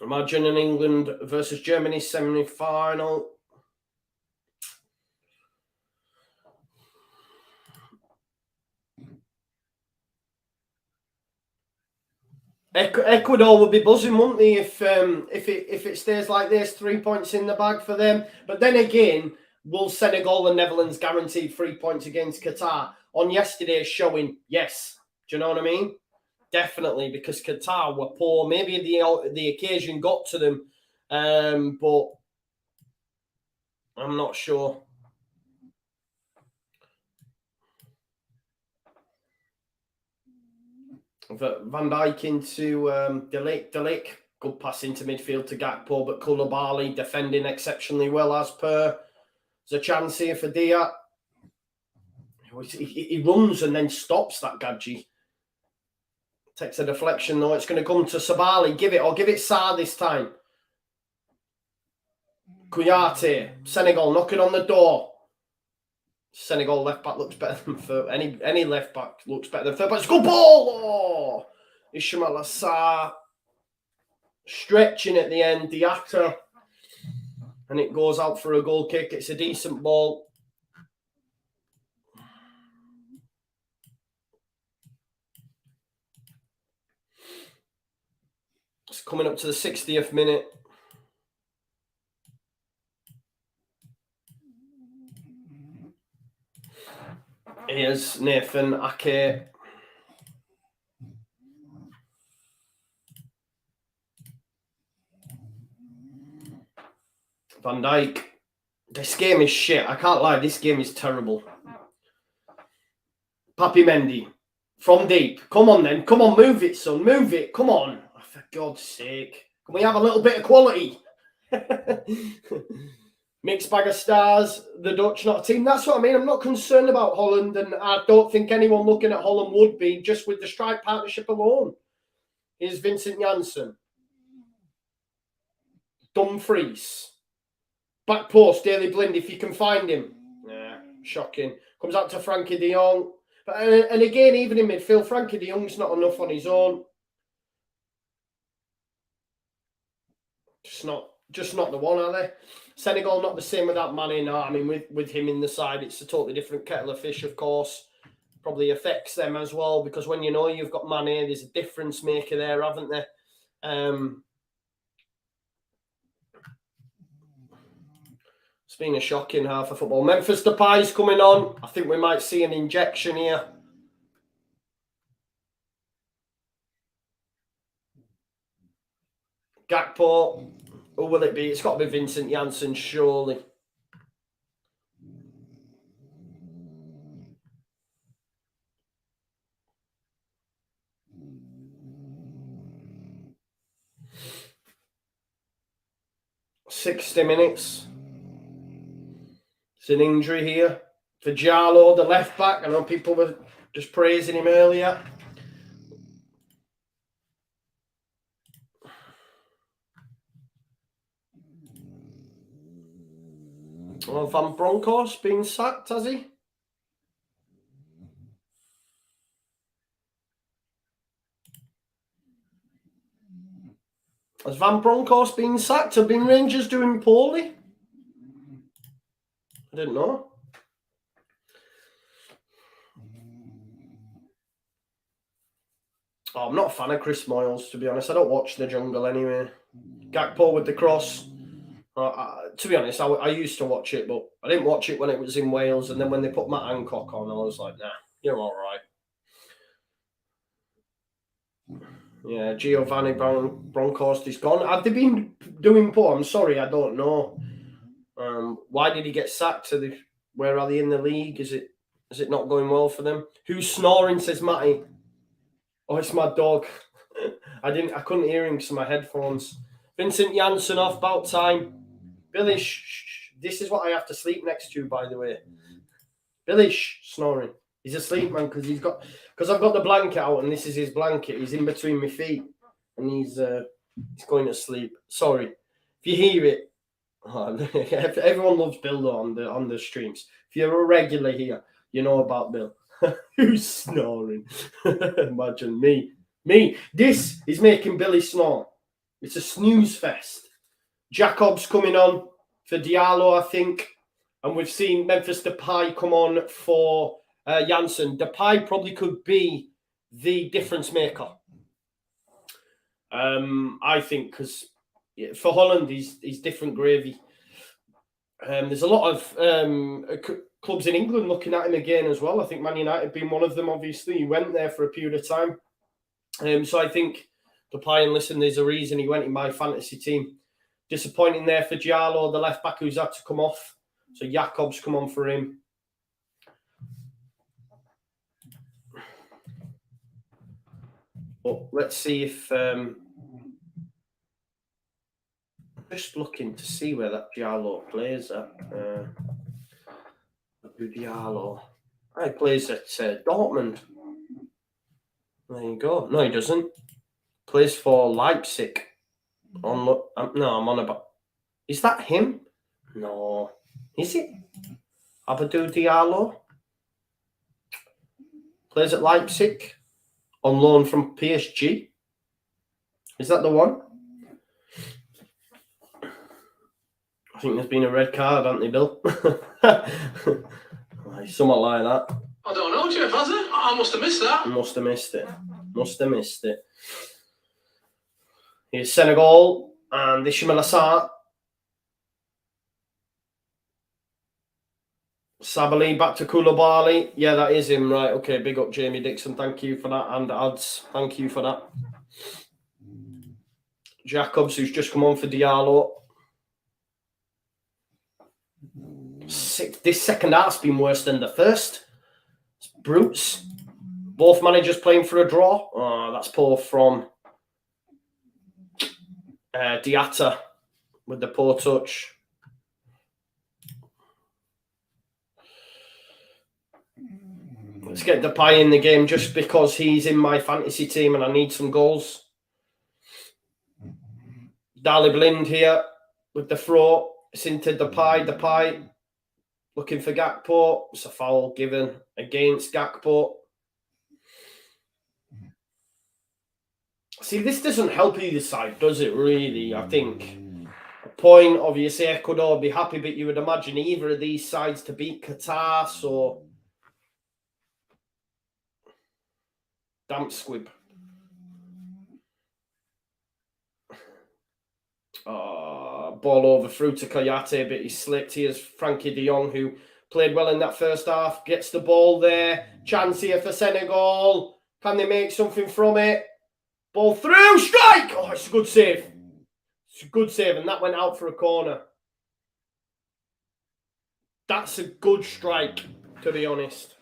Imagine an England versus Germany semi-final. Ecuador would be buzzing, wouldn't they, if it stays like this, 3 points in the bag for them. But then again, will Senegal and Netherlands guarantee 3 points against Qatar? On yesterday's showing, yes. Do you know what I mean? Definitely, because Qatar were poor. Maybe the occasion got to them, but I'm not sure. Van Dijk into De Ligt. Good pass into midfield to Gakpo, but Koulibaly defending exceptionally well as per. There's a chance here for Dia. He runs and then stops that Gadji. Takes a deflection though. It's going to come to Sabali. Give it Sarr this time. Kouyaté. Senegal knocking on the door. Senegal left back looks better than any left back looks better than third back. It's a good ball. Oh, Ismail Assar stretching at the end. Diatta, and it goes out for a goal kick. It's a decent ball. It's coming up to the 60th minute. Here's Nathan Ake. Van Dijk. This game is shit. I can't lie. This game is terrible. Papi Mendy. From deep. Come on then. Come on, move it, son. Move it. Come on. Oh, for God's sake. Can we have a little bit of quality? Mixed bag of stars. The Dutch not a team. That's what I mean. I'm not concerned about Holland, and I don't think anyone looking at Holland would be, just with the strike partnership alone. Here's Vincent Janssen. Dumfries. Back post, Daley Blind, if you can find him. Yeah, shocking. Comes out to Frankie de Jong. But, and again, even in midfield, Frankie de Jong's not enough on his own. Just not the one, are they? Senegal not the same without Mane. No, I mean, with him in the side, it's a totally different kettle of fish, of course. Probably affects them as well, because when you know you've got Mane, there's a difference maker there, haven't there? It's been a shocking half of football. Memphis Depay's coming on. I think we might see an injection here. Gakpo. Who will it be? It's got to be Vincent Janssen, surely. 60 minutes. It's an injury here for Diallo, the left back. I know people were just praising him earlier. Well, Van Bronckhorst been sacked, has he? Has Van Bronckhorst been sacked? Have been Rangers doing poorly? I didn't know. Oh, I'm not a fan of Chris Moyles, to be honest. I don't watch The Jungle anyway. Gakpo with the cross. To be honest, I used to watch it, but I didn't watch it when it was in Wales. And then when they put Matt Hancock on, I was like, nah, you're all right. Yeah, Giovanni Bronckhorst is gone. Have they been doing poor? I'm sorry, I don't know. Why did he get sacked? Where are they in the league? Is it not going well for them? Who's snoring? Says Matty. Oh, it's my dog. I couldn't hear him because of my headphones. Vincent Janssen off, about time. Billy, shh. This is what I have to sleep next to, by the way. Billy, snoring. He's asleep, man, because I've got the blanket out and this is his blanket. He's in between my feet and he's going to sleep. Sorry. If you hear it, everyone loves Bill though on the streams. If you're a regular here, you know about Bill. Who's snoring? Imagine me. This is making Billy snore. It's a snooze fest. Jacobs coming on for Diallo, I think. And we've seen Memphis Depay come on for Janssen. Depay probably could be the difference maker. I think, because for Holland, he's different gravy. There's a lot of clubs in England looking at him again as well. I think Man United being one of them, obviously. He went there for a period of time. So I think Depay, and listen, there's a reason he went in my fantasy team. Disappointing there for Diallo, the left back who's had to come off. So Jacobs come on for him. But let's see if... just looking to see where that Diallo plays at. Diallo. He plays at Dortmund. There you go. No, he doesn't. Plays for Leipzig. No, I'm on about... Is that him? No. Is it? Abdou Diallo? Plays at Leipzig. On loan from PSG. Is that the one? I think there's been a red card, hasn't there, Bill? Something like that. I don't know, Jeff, has it? I must have missed that. Must have missed it. Here's Senegal and Ismail Assar. Sabali back to Koulibaly. Yeah, that is him, right? Okay, big up Jamie Dixon. Thank you for that. And ads. Thank you for that. Jacobs, who's just come on for Diallo. This second half's been worse than the first. It's brutes. Both managers playing for a draw. Oh, that's poor from Diatta with the poor touch. Let's get Depay in the game just because he's in my fantasy team and I need some goals. Dali Blind here with the throw. It's into Depay. Depay looking for Gakpo. It's a foul given against Gakpo. See, this doesn't help either side, does it, really? I think a point, obviously, Ecuador would be happy, but you would imagine either of these sides to beat Qatar, so... Damp squib. Ball over through to Koyate, but he slipped. Here's Frankie de Jong, who played well in that first half. Gets the ball there. Chance here for Senegal. Can they make something from it? Ball through. Strike! Oh, it's a good save. It's a good save, and that went out for a corner. That's a good strike, to be honest.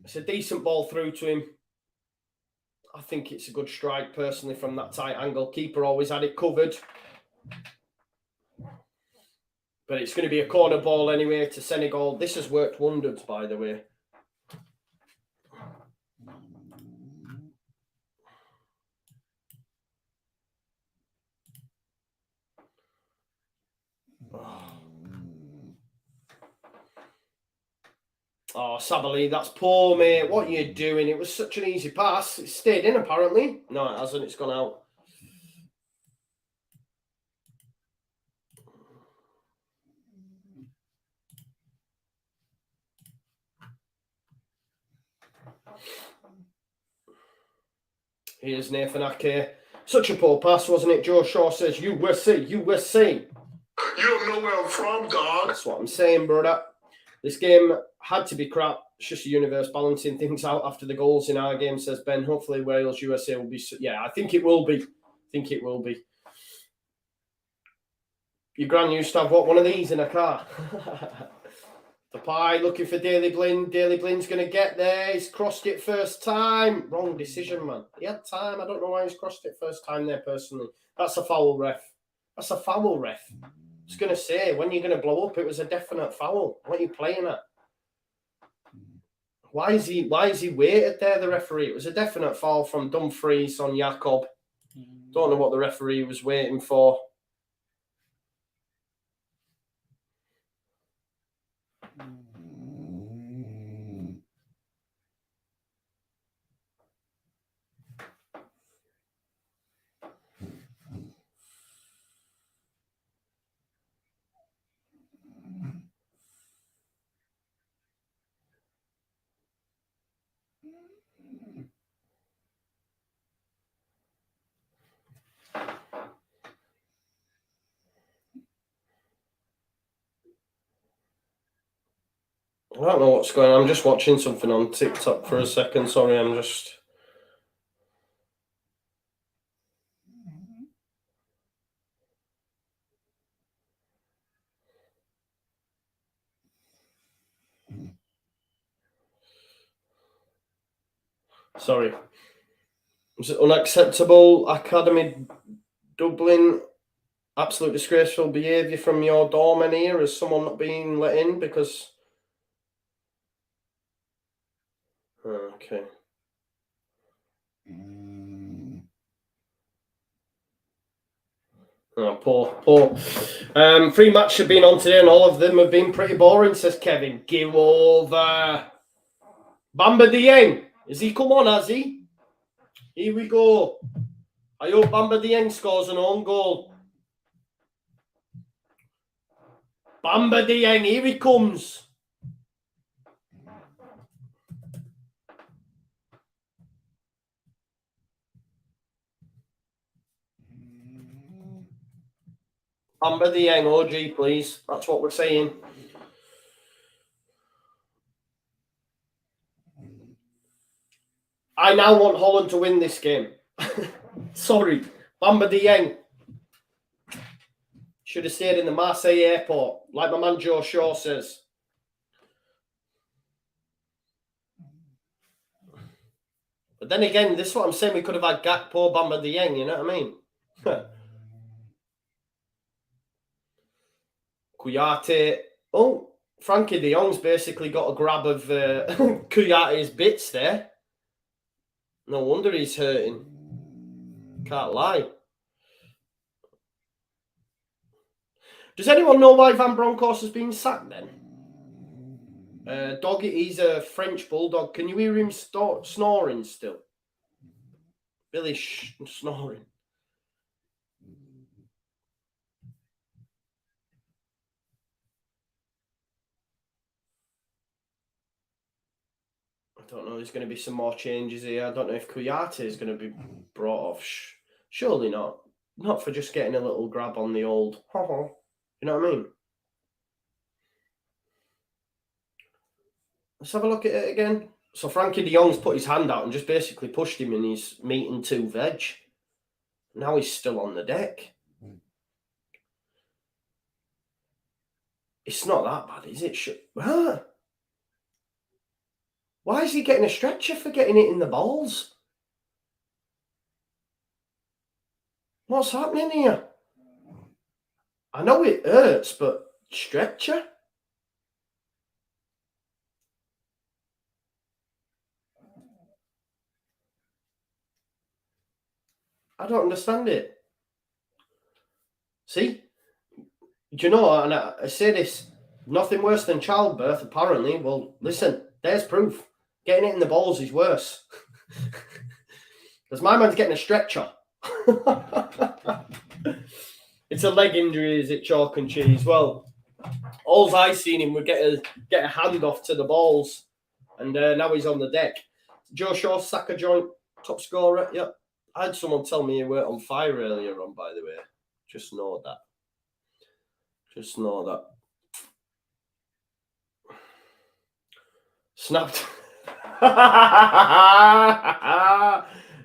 It's a decent ball through to him. I think it's a good strike, personally, from that tight angle. Keeper always had it covered. But it's going to be a corner ball anyway to Senegal. This has worked wonders, by the way. Oh, Sabali, that's poor, mate. What are you doing? It was such an easy pass. It stayed in, apparently. No, it hasn't. It's gone out. Here's Nathan Ake. Such a poor pass, wasn't it? Joe Shaw says, USA, USA. You don't know where I'm from, dog. That's what I'm saying, brother. This game had to be crap. It's just the universe balancing things out after the goals in our game, says Ben. Hopefully Wales, USA will be... Yeah, I think it will be. I think it will be. Your gran used to have, what, one of these in a car? The pie looking for Daley Blinn. Daley Blinn's going to get there. He's crossed it first time. Wrong decision, man. He had time. I don't know why he's crossed it first time there, personally. That's a foul, ref. That's a foul, ref. I was going to say, when you're going to blow up, it was a definite foul. What are you playing at? Why is he waited there, the referee? It was a definite foul from Dumfries on Jakob. Don't know what the referee was waiting for. I don't know what's going on. I'm just watching something on TikTok for a second. Sorry, I'm just... Sorry. Was it unacceptable? Academy Dublin. Absolute disgraceful behaviour from your doorman here. Is someone not being let in because... Okay. Oh, poor. 3 matches have been on today and all of them have been pretty boring, says Kevin. Give over. Bamba Dieng. Has he come on, has he? Here we go. I hope Bamba Dieng scores an own goal. Bamba Dieng, here he comes. Bamba Dieng, OG, please. That's what we're saying. I now want Holland to win this game. Sorry. Bamba Dieng. Should have stayed in the Marseille airport, like my man Joe Shaw says. But then again, this is what I'm saying. We could have had Gakpo, Bamba Dieng, you know what I mean? Kouyaté. Oh, Frankie de Jong's basically got a grab of Kouyaté's bits there. No wonder he's hurting. Can't lie. Does anyone know why Van Bronckhorst has been sacked then? Doggy, he's a French bulldog. Can you hear him snoring still? Really snoring. I don't know. There's going to be some more changes here. I don't know if Kouyaté is going to be brought off. Surely not. Not for just getting a little grab on the old. You know what I mean? Let's have a look at it again. So Frankie de Jong's put his hand out and just basically pushed him in his meat and 2 veg. Now he's still on the deck. It's not that bad, is it? Why is he getting a stretcher for getting it in the balls? What's happening here? I know it hurts, but stretcher? I don't understand it. See? Do you know, and I say this, nothing worse than childbirth, apparently. Well, listen, there's proof. Getting it in the balls is worse. Because my man's getting a stretcher. It's a leg injury, is it, chalk and cheese? Well, all I seen him would get a hand off to the balls, and now he's on the deck. Joe Shaw, Saka joint, top scorer. Yep. I had someone tell me he were on fire earlier on, by the way. Just know that. Just know that. Snapped.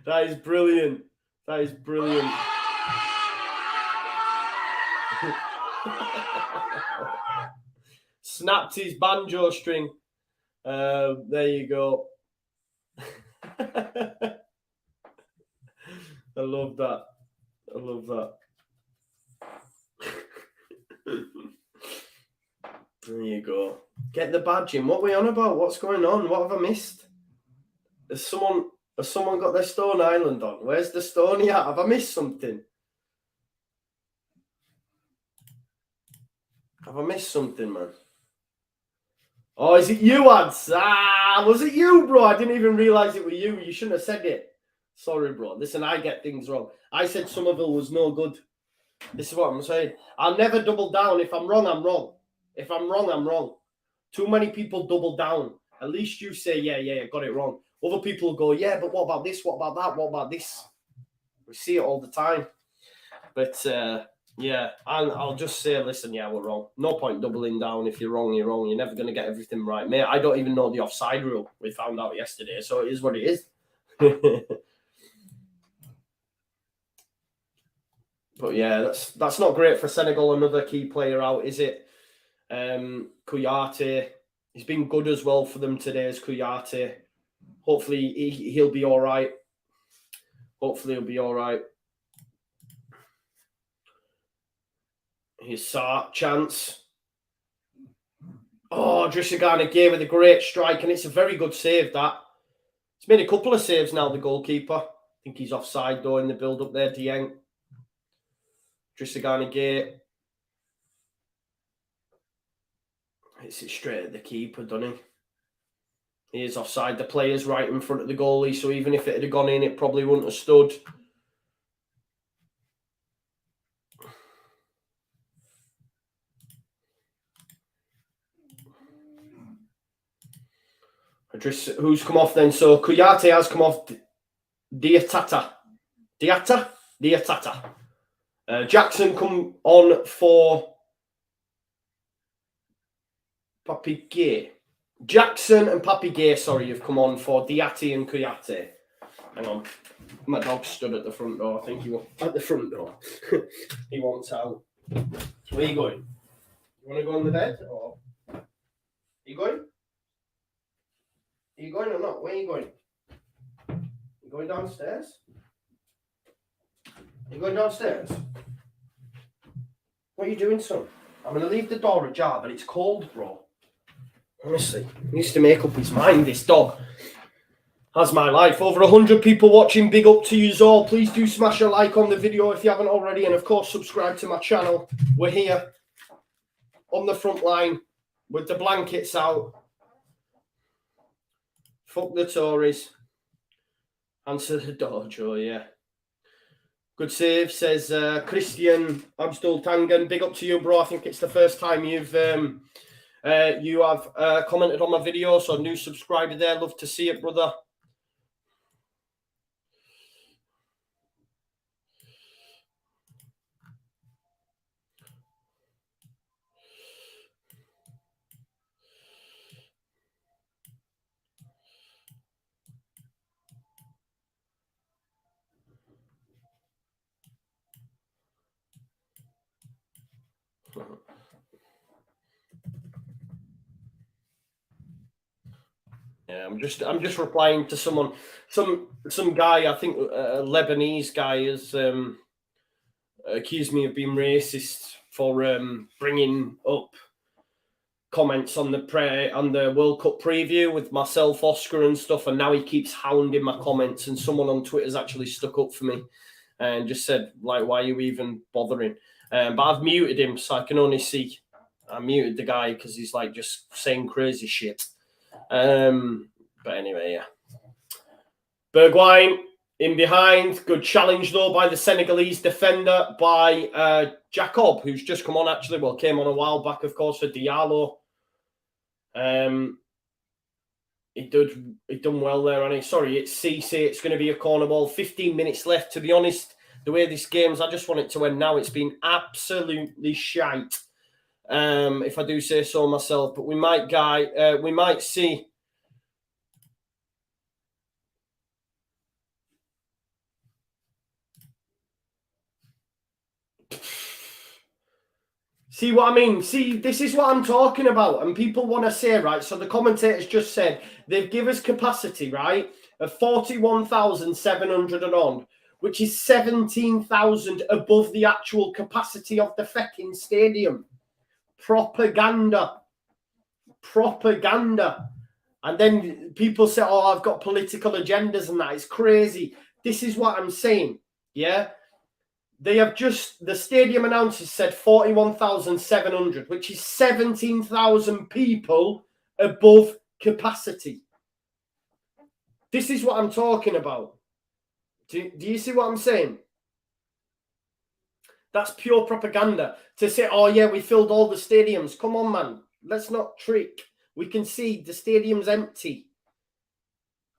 That is brilliant. That is brilliant. Snapped his banjo string. There you go. I love that. I love that. There you go. Get the badge in. What are we on about? What's going on? What have I missed? Has someone got their Stone Island on? Where's the Stony at? Have I missed something? Have I missed something, man? Oh, is it you, Ads? Was it you, bro? I didn't even realise it was you. You shouldn't have said it. Sorry, bro. Listen, I get things wrong. I said Somerville was no good. This is what I'm saying. I'll never double down. If I'm wrong, I'm wrong. If I'm wrong, I'm wrong. Too many people double down. At least you say, yeah, got it wrong. Other people go, yeah, but what about this? What about that? What about this? We see it all the time. But, yeah, I'll just say, listen, yeah, we're wrong. No point doubling down. If you're wrong, you're wrong. You're never going to get everything right. Mate, I don't even know the offside rule. We found out yesterday, so it is what it is. But, yeah, that's not great for Senegal. Another key player out, is it? Kouyaté. He's been good as well for them today, as Kouyaté. Hopefully, he'll be all right. Hopefully, he'll be all right. His Sark chance. Oh, Drissagana gave it a great strike, and it's a very good save, that. He's made a couple of saves now, the goalkeeper. I think he's offside, though, in the build-up there, Dieng. Drissagana gate. Hits it straight at the keeper, doesn't he? He is offside. The player's right in front of the goalie, so even if it had gone in, it probably wouldn't have stood. Who's come off then? So Kouyaté has come off. Diatata. Jackson come on for Papi Gay. Jackson and Papi Gay, sorry, you've come on for Diaty and Kouyaté. Hang on. My dog stood at the front door. I think he wants at the front door. He wants out. Where are you going? You want to go on the bed? Or are you going? Are you going or not? Where are you going? You going downstairs? Are you going downstairs? What are you doing, son? I'm going to leave the door ajar, but it's cold, bro. Honestly, he needs to make up his mind, this dog. That's my life. Over 100 people watching. Big up to you all. Please do smash a like on the video if you haven't already. And, of course, subscribe to my channel. We're here on the front line with the blankets out. Fuck the Tories. Answer the door, Joe, yeah. Good save, says Christian Abdul Tangan. Big up to you, bro. I think it's the first time you have commented on my video, so new subscriber there. Love to see it, brother. Yeah, I'm just replying to someone, some guy. I think a Lebanese guy is accused me of being racist for bringing up comments on the World Cup preview with myself, Oscar, and stuff, and now he keeps hounding my comments. And someone on Twitter's actually stuck up for me and just said, like, why are you even bothering? But I've muted him, so I can only see. I muted the guy because he's like just saying crazy shit. But anyway, yeah. Bergwijn in behind. Good challenge, though, by the Senegalese defender, by Jacob, who's just come on, actually. Well, came on a while back, of course, for Diallo. He done well there, and sorry, it's Cisse. It's going to be a corner ball. 15 minutes left. To be honest, the way this game's, I just want it to end now. It's been absolutely shite, if I do say so myself. But we might see. See what I mean? See, this is what I'm talking about. And people want to say, right, so the commentators just said they've given us capacity, right, of 41,700 and on, which is 17,000 above the actual capacity of the fecking stadium. Propaganda. And then people say, oh, I've got political agendas and that. It's crazy. This is what I'm saying, yeah? They have just, the stadium announcers said 41,700, which is 17,000 people above capacity. This is what I'm talking about. Do you see what I'm saying? That's pure propaganda. To say, oh yeah, we filled all the stadiums. Come on, man. Let's not trick. We can see the stadium's empty.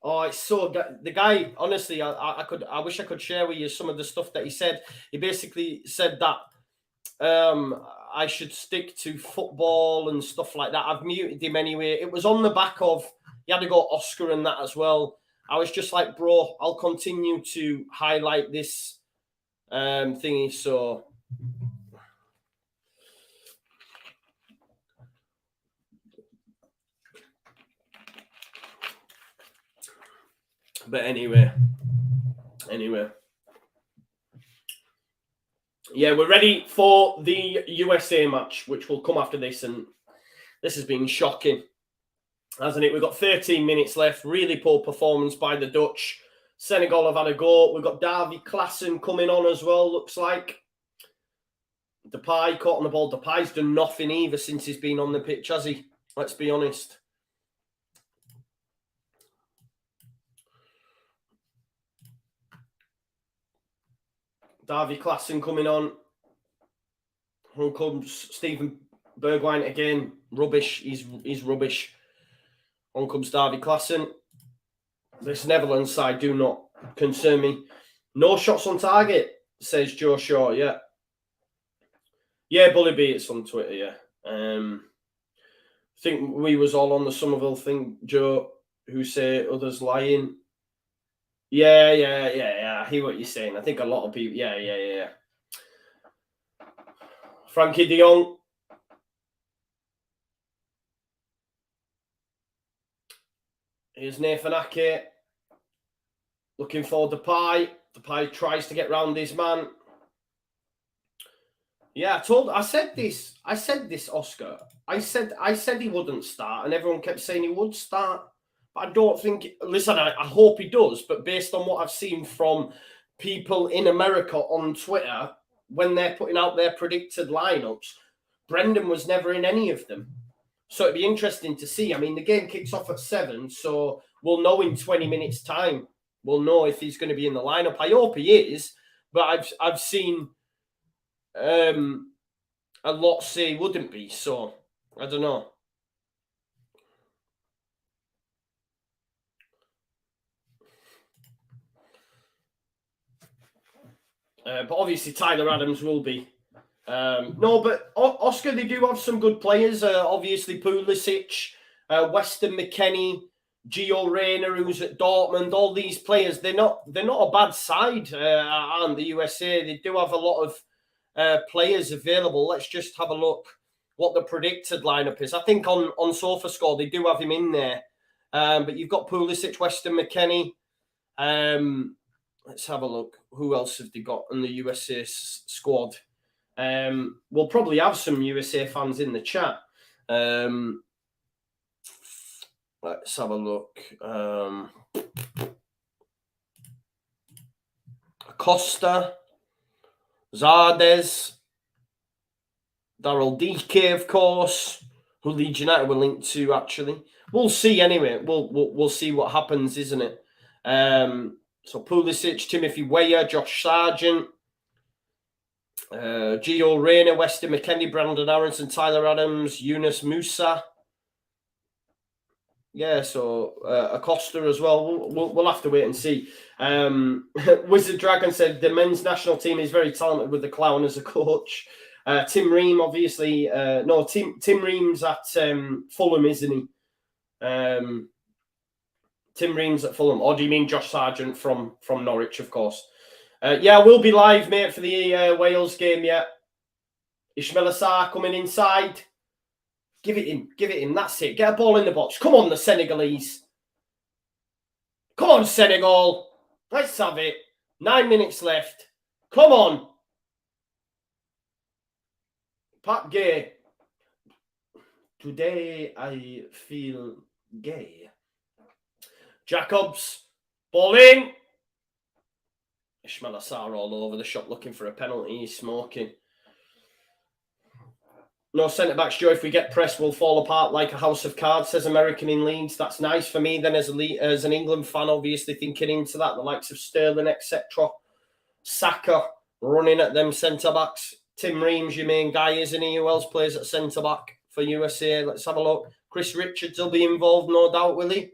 Oh, it's so the guy. Honestly, I wish I could share with you some of the stuff that he said. He basically said that I should stick to football and stuff like that. I've muted him anyway. It was on the back of he had to go Oscar and that as well. I was just like, bro, I'll continue to highlight this thingy. So. But anyway. Yeah, we're ready for the USA match, which will come after this. And this has been shocking, hasn't it? We've got 13 minutes left. Really poor performance by the Dutch. Senegal have had a go. We've got Davy Klaassen coming on as well, looks like. Depay caught on the ball. Depay's done nothing either since he's been on the pitch, has he? Let's be honest. Davy Klaassen coming on. Here comes Steven Bergwijn again. Rubbish. He's rubbish. On comes Davy Klaassen. This Netherlands side do not concern me. No shots on target, says Joe Shaw. Yeah. Yeah, Bully B, it's on Twitter, yeah. I think we was all on the Somerville thing, Joe, who say others lying. Yeah. I hear what you're saying. I think a lot of people. Yeah. Frankie de Jong. Here's Nathan Ake. Looking for Depay. Depay tries to get round his man. Yeah, I said this, Oscar. I said he wouldn't start, and everyone kept saying he would start. I don't think, listen, I hope he does, but based on what I've seen from people in America on Twitter, when they're putting out their predicted lineups, Brendan was never in any of them. So it'd be interesting to see. I mean, the game kicks off at 7, so we'll know in 20 minutes' time. We'll know if he's going to be in the lineup. I hope he is, but I've seen a lot say he wouldn't be, so I don't know. But obviously Tyler Adams will be. No, but Oscar, they do have some good players. Obviously Pulisic, Weston McKennie, Gio Reyna, who's at Dortmund. All these players, they're not a bad side, aren't the USA? They do have a lot of players available. Let's just have a look what the predicted lineup is. I think on SofaScore they do have him in there. But you've got Pulisic, Weston McKennie, Let's have a look. Who else have they got in the USA squad? We'll probably have some USA fans in the chat. Let's have a look. Acosta, Zardes, Daryl DK, of course, who Leeds United were linked to, actually. We'll see anyway. We'll see what happens, isn't it? So Pulisic, Timothy Weah, Josh Sargent, Gio Reyna, Weston McKennie, Brandon Aronson, Tyler Adams, Yunus Musa. Yeah, so Acosta as well. We'll have to wait and see. Wizard Dragon said the men's national team is very talented with the clown as a coach. Tim Ream, obviously. Tim Ream's at Fulham, isn't he? Tim Ream's at Fulham. Or do you mean Josh Sargent from Norwich, of course? Yeah, we'll be live, mate, for the Wales game, yeah. Ismail Assar coming inside. Give it in. That's it. Get a ball in the box. Come on, the Senegalese. Come on, Senegal. Let's have it. 9 minutes left. Come on. Pat Gay. Today I feel gay. Jacobs. Ball in. Ismail Assar all over the shop looking for a penalty. He's smoking. No centre-backs, Joe. If we get pressed, we'll fall apart like a house of cards, says American in Leeds. That's nice for me then as an England fan, obviously thinking into that. The likes of Sterling, etc. Saka running at them centre-backs. Tim Ream's your main guy, isn't he? Who else plays at centre-back for USA? Let's have a look. Chris Richards will be involved, no doubt, will he?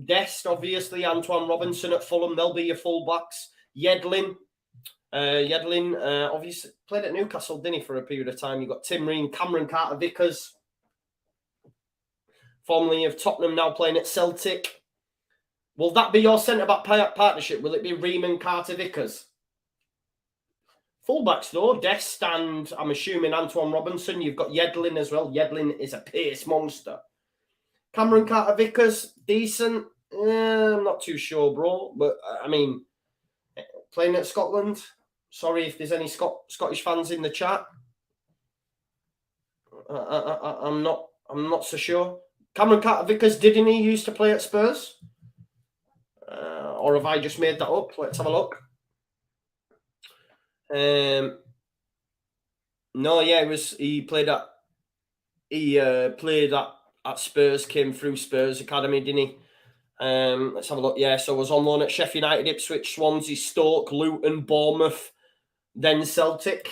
Dest, obviously. Antoine Robinson at Fulham. They'll be your full-backs. Yedlin. Obviously played at Newcastle, didn't he, for a period of time? You've got Tim Ream, Cameron Carter-Vickers, formerly of Tottenham, now playing at Celtic. Will that be your centre-back partnership? Will it be Ream and Carter-Vickers? Fullbacks, though, Dest and, I'm assuming, Antoine Robinson. You've got Yedlin as well. Yedlin is a pace monster. Cameron Carter-Vickers, decent. I'm not too sure, bro. But, I mean, playing at Scotland. Sorry if there's any Scottish fans in the chat. I'm not so sure. Cameron Carter-Vickers, didn't he used to play at Spurs? Or have I just made that up? Let's have a look. No, yeah, he played at Spurs, came through Spurs Academy, didn't he? Let's have a look. Yeah, so was on loan at Sheffield United, Ipswich, Swansea, Stoke, Luton, Bournemouth, then Celtic,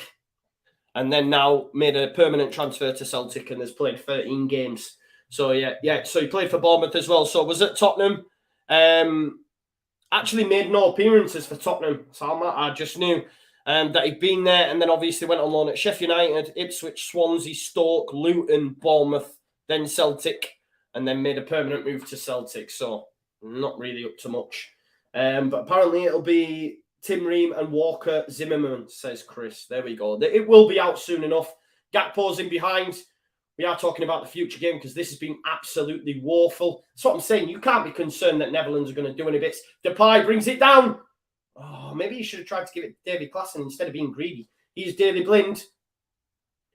and then now made a permanent transfer to Celtic and has played 13 games. So yeah. So he played for Bournemouth as well. So was at Tottenham. Actually made no appearances for Tottenham. So I just knew that he'd been there, and then obviously went on loan at Sheffield United, Ipswich, Swansea, Stoke, Luton, Bournemouth, then Celtic, and then made a permanent move to Celtic. So not really up to much. But apparently it'll be Tim Ream and Walker Zimmerman, says Chris. There we go. It will be out soon enough. Gakpo's in behind. We are talking about the future game because this has been absolutely woeful. That's what I'm saying. You can't be concerned that Netherlands are going to do any bits. Depay brings it down. Oh, maybe he should have tried to give it to David Klassen instead of being greedy. He's Daily Blind.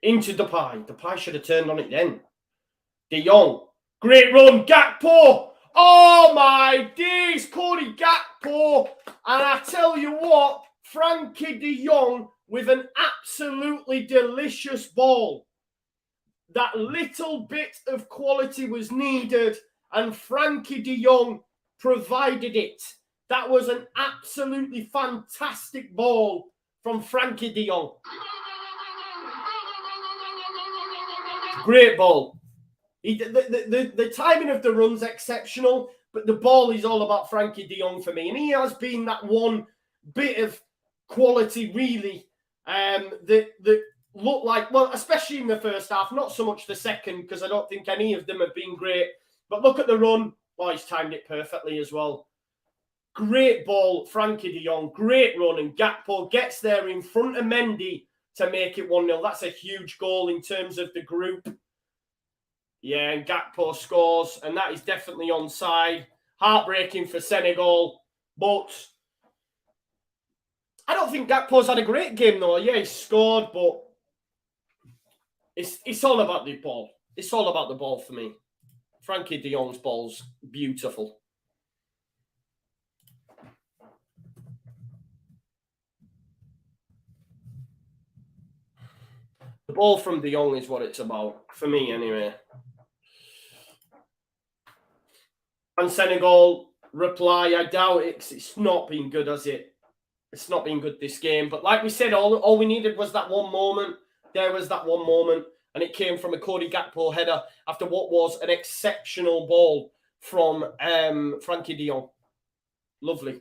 Into Depay. Depay should have turned on it then. De Jong. Great run. Gakpo. Oh, my days. Cody Gakpo. And I tell you what, Frankie de Jong with an absolutely delicious ball. That little bit of quality was needed, and Frankie de Jong provided it. That was an absolutely fantastic ball from Frankie de Jong. Great ball. The timing of the run's exceptional, but the ball is all about Frankie de Jong for me. And he has been that one bit of quality, really, that looked like, well, especially in the first half, not so much the second, because I don't think any of them have been great. But look at the run. Oh, he's timed it perfectly as well. Great ball, Frankie de Jong. Great run, and Gakpo gets there in front of Mendy to make it 1-0. That's a huge goal in terms of the group. Yeah, and Gakpo scores, and that is definitely onside. Heartbreaking for Senegal, but I don't think Gakpo's had a great game though. Yeah, he scored, but it's all about the ball. It's all about the ball for me. Frankie de Jong's ball's beautiful. The ball from de Jong is what it's about, for me anyway. And Senegal reply, I doubt it, because it's not been good, has it? It's not been good this game. But like we said, all we needed was that one moment. There was that one moment. And it came from a Cody Gakpo header after what was an exceptional ball from Frankie de Jong. Lovely.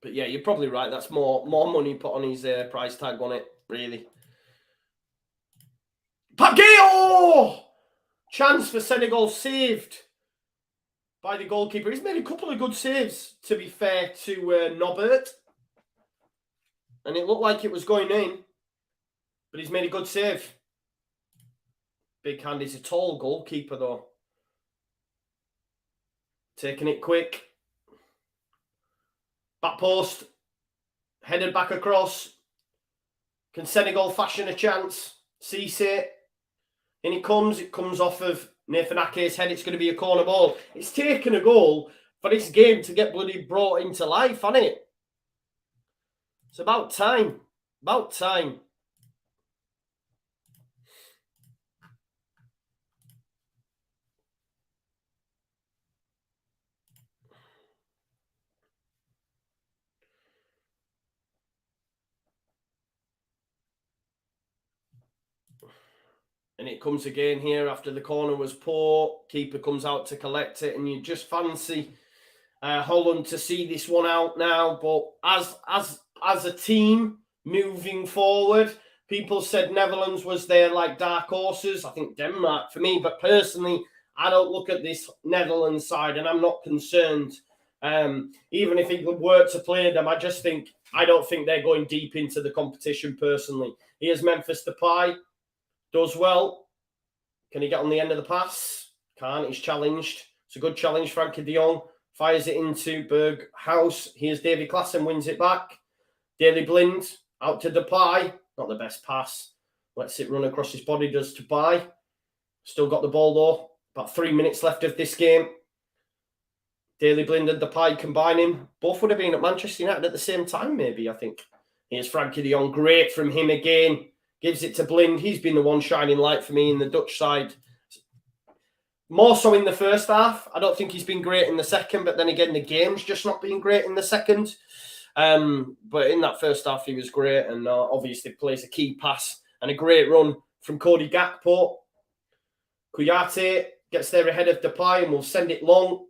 But yeah, you're probably right. That's more money put on his price tag on it, really. Pageo! Chance for Senegal saved by the goalkeeper. He's made a couple of good saves, to be fair to Nobbert. And it looked like it was going in. But he's made a good save. Big hand. He's a tall goalkeeper, though. Taking it quick. Back post. Headed back across. Can Senegal fashion a chance? Cisse. In it comes. It comes off of Nathan Ake's head. It's going to be a corner ball. It's taken a goal for this game to get bloody brought into life, hasn't it? It's about time. About time. And it comes again here after the corner was poor. Keeper comes out to collect it, and you just fancy Holland to see this one out now. But as a team moving forward, people said Netherlands was there like dark horses. I think Denmark for me, but personally, I don't look at this Netherlands side, and I'm not concerned. Even if it would work to play them, I don't think they're going deep into the competition personally. Here's Memphis Depay. Does well. Can he get on the end of the pass? Can't. He's challenged. It's a good challenge. Frankie de Jong fires it into Berghuis. Here's Davy Klaassen, wins it back. Daley Blind out to Depay. Not the best pass. Lets it run across his body, does Depay. Still got the ball though. About 3 minutes left of this game. Daley Blind and Depay combining. Both would have been at Manchester United at the same time, maybe, I think. Here's Frankie de Jong. Great from him again. Gives it to Blind. He's been the one shining light for me in the Dutch side. More so in the first half. I don't think he's been great in the second, but then again, the game's just not been great in the second. But in that first half, he was great, and obviously plays a key pass and a great run from Cody Gakpo. Kouyaté gets there ahead of Depay and will send it long.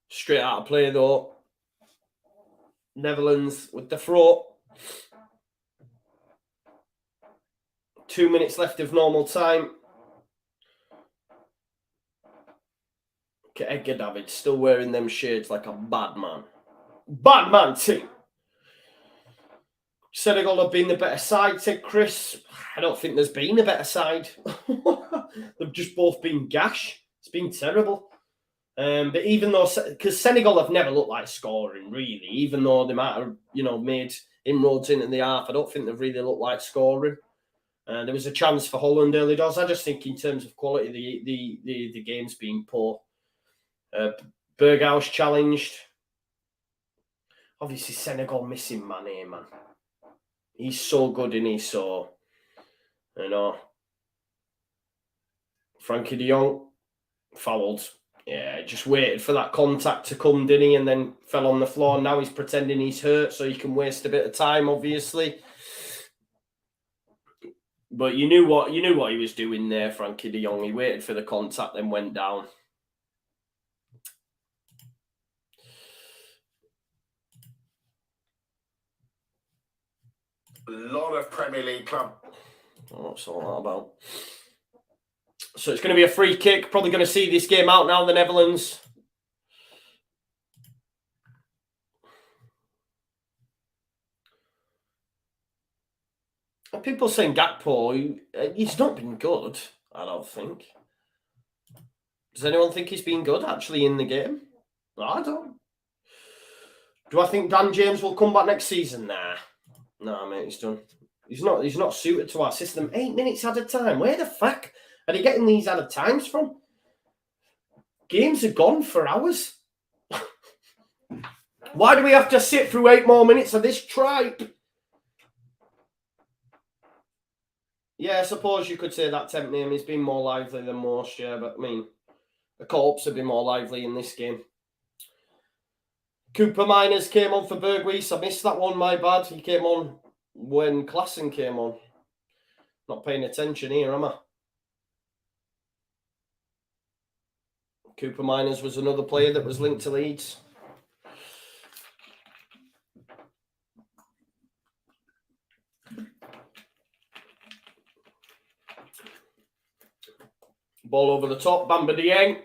Straight out of play, though. Netherlands with the throw. 2 minutes left of normal time. Edgar David still wearing them shades like a bad man. Bad man team. Senegal have been the better side, said Chris. I don't think there's been a better side. They've just both been gash. It's been terrible. But even though, because Senegal have never looked like scoring, really, even though they might have, made inroads into the half, I don't think they've really looked like scoring. There was a chance for Holland early doors. I just think in terms of quality, the game's been poor. Berghuis challenged. Obviously, Senegal missing Mane, man. He's so good, and he's so, Frankie de Jong fouled. Yeah, just waited for that contact to come, didn't he? And then fell on the floor. Now he's pretending he's hurt so he can waste a bit of time, obviously. But you knew what he was doing there, Frankie de Jong. He waited for the contact, then went down. A lot of Premier League club. What's all that about? So it's going to be a free kick. Probably going to see this game out now, the Netherlands. People saying Gakpo, he's not been good, I don't think. Does anyone think he's been good actually in the game? I don't. Do I think Dan James will come back next season? Nah. No, mate, he's done. He's not suited to our system. 8 minutes at a time. Where the fuck are they getting these added times from? Games are gone for hours. Why do we have to sit through 8 more minutes of this tripe? Yeah, I suppose you could say that temp name has been more lively than most, yeah, but I mean, the corpse have been more lively in this game. Cooper Miners came on for Berghuis. I missed that one, my bad. He came on when Klassen came on. Not paying attention here, am I? Cooper Miners was another player that was linked to Leeds. Ball over the top, Bamba Dieng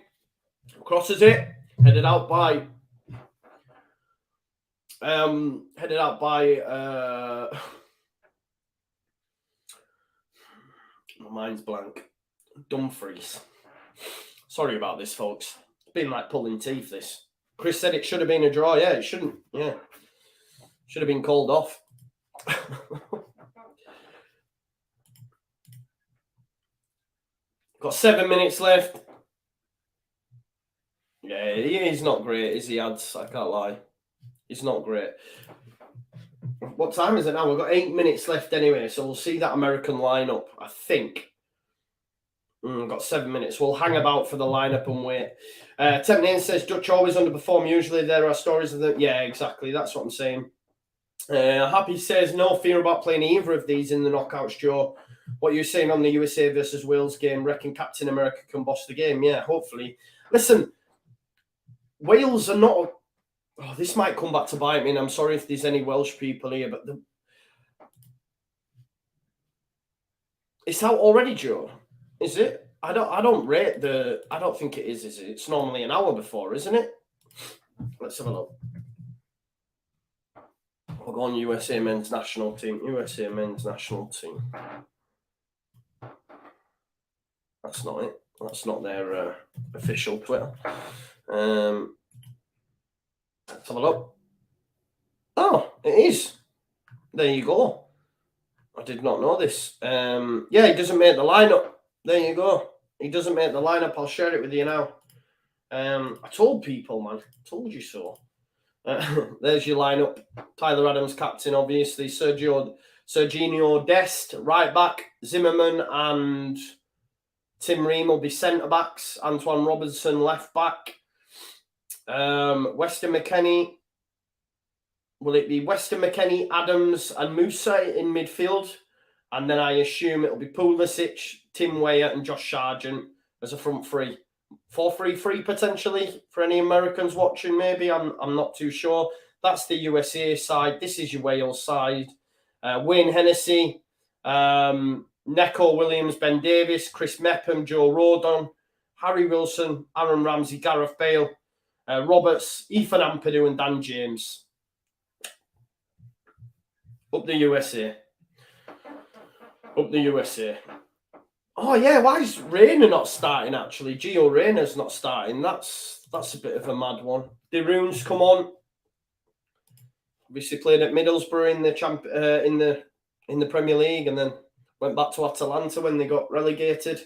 crosses it, headed out by my mind's blank. Dumfries. Sorry about this, folks. It's been like pulling teeth, this. Chris said it should have been a draw. Yeah, it shouldn't. Yeah. Should have been called off. Got 7 minutes left. Yeah, he's not great, is he, Ads? I can't lie. He's not great. What time is it now? We've got 8 minutes left anyway, so we'll see that American lineup, I think. Got 7 minutes. We'll hang about for the lineup and wait. Tempnin says Dutch always underperform. Usually there are stories of them. Yeah, exactly. That's what I'm saying. Happy says no fear about playing either of these in the knockouts, Joe. What you're saying on the USA versus Wales game, reckon Captain America can boss the game? Yeah, hopefully. Listen, Wales are not... Oh, this might come back to bite me, and I'm sorry if there's any Welsh people here, but it's out already, Joe. Is it? I don't rate the... I don't think it is it? It's normally an hour before, isn't it? Let's have a look. We'll go on USA men's national team. USA men's national team. That's not it. That's not their official Twitter. Let's have a look. Oh, it is. There you go. I did not know this. Yeah, he doesn't make the lineup. There you go. He doesn't make the lineup. I'll share it with you now. I told people, man. I told you so. There's your lineup. Tyler Adams, captain, obviously. Serginho Dest, right back. Zimmerman and Tim Ream will be centre-backs. Antoine Robertson, left back. Weston McKennie. Will it be Weston McKennie, Adams and Musa in midfield? And then I assume it'll be Pulisic, Tim Weah and Josh Sargent as a front three. 4-3-3 potentially for any Americans watching, maybe. I'm not too sure. That's the USA side. This is your Wales side. Wayne Hennessy, Neco Williams, Ben Davis, Chris Mepham, Joe Rodon, Harry Wilson, Aaron Ramsey, Gareth Bale, Roberts, Ethan Ampadu and Dan James. Up the USA. Up the USA. Oh, yeah, why is Rayner not starting, actually? Gio Reyna's not starting. That's a bit of a mad one. De Roon's come on. Obviously played at Middlesbrough in the Premier League and then went back to Atalanta when they got relegated.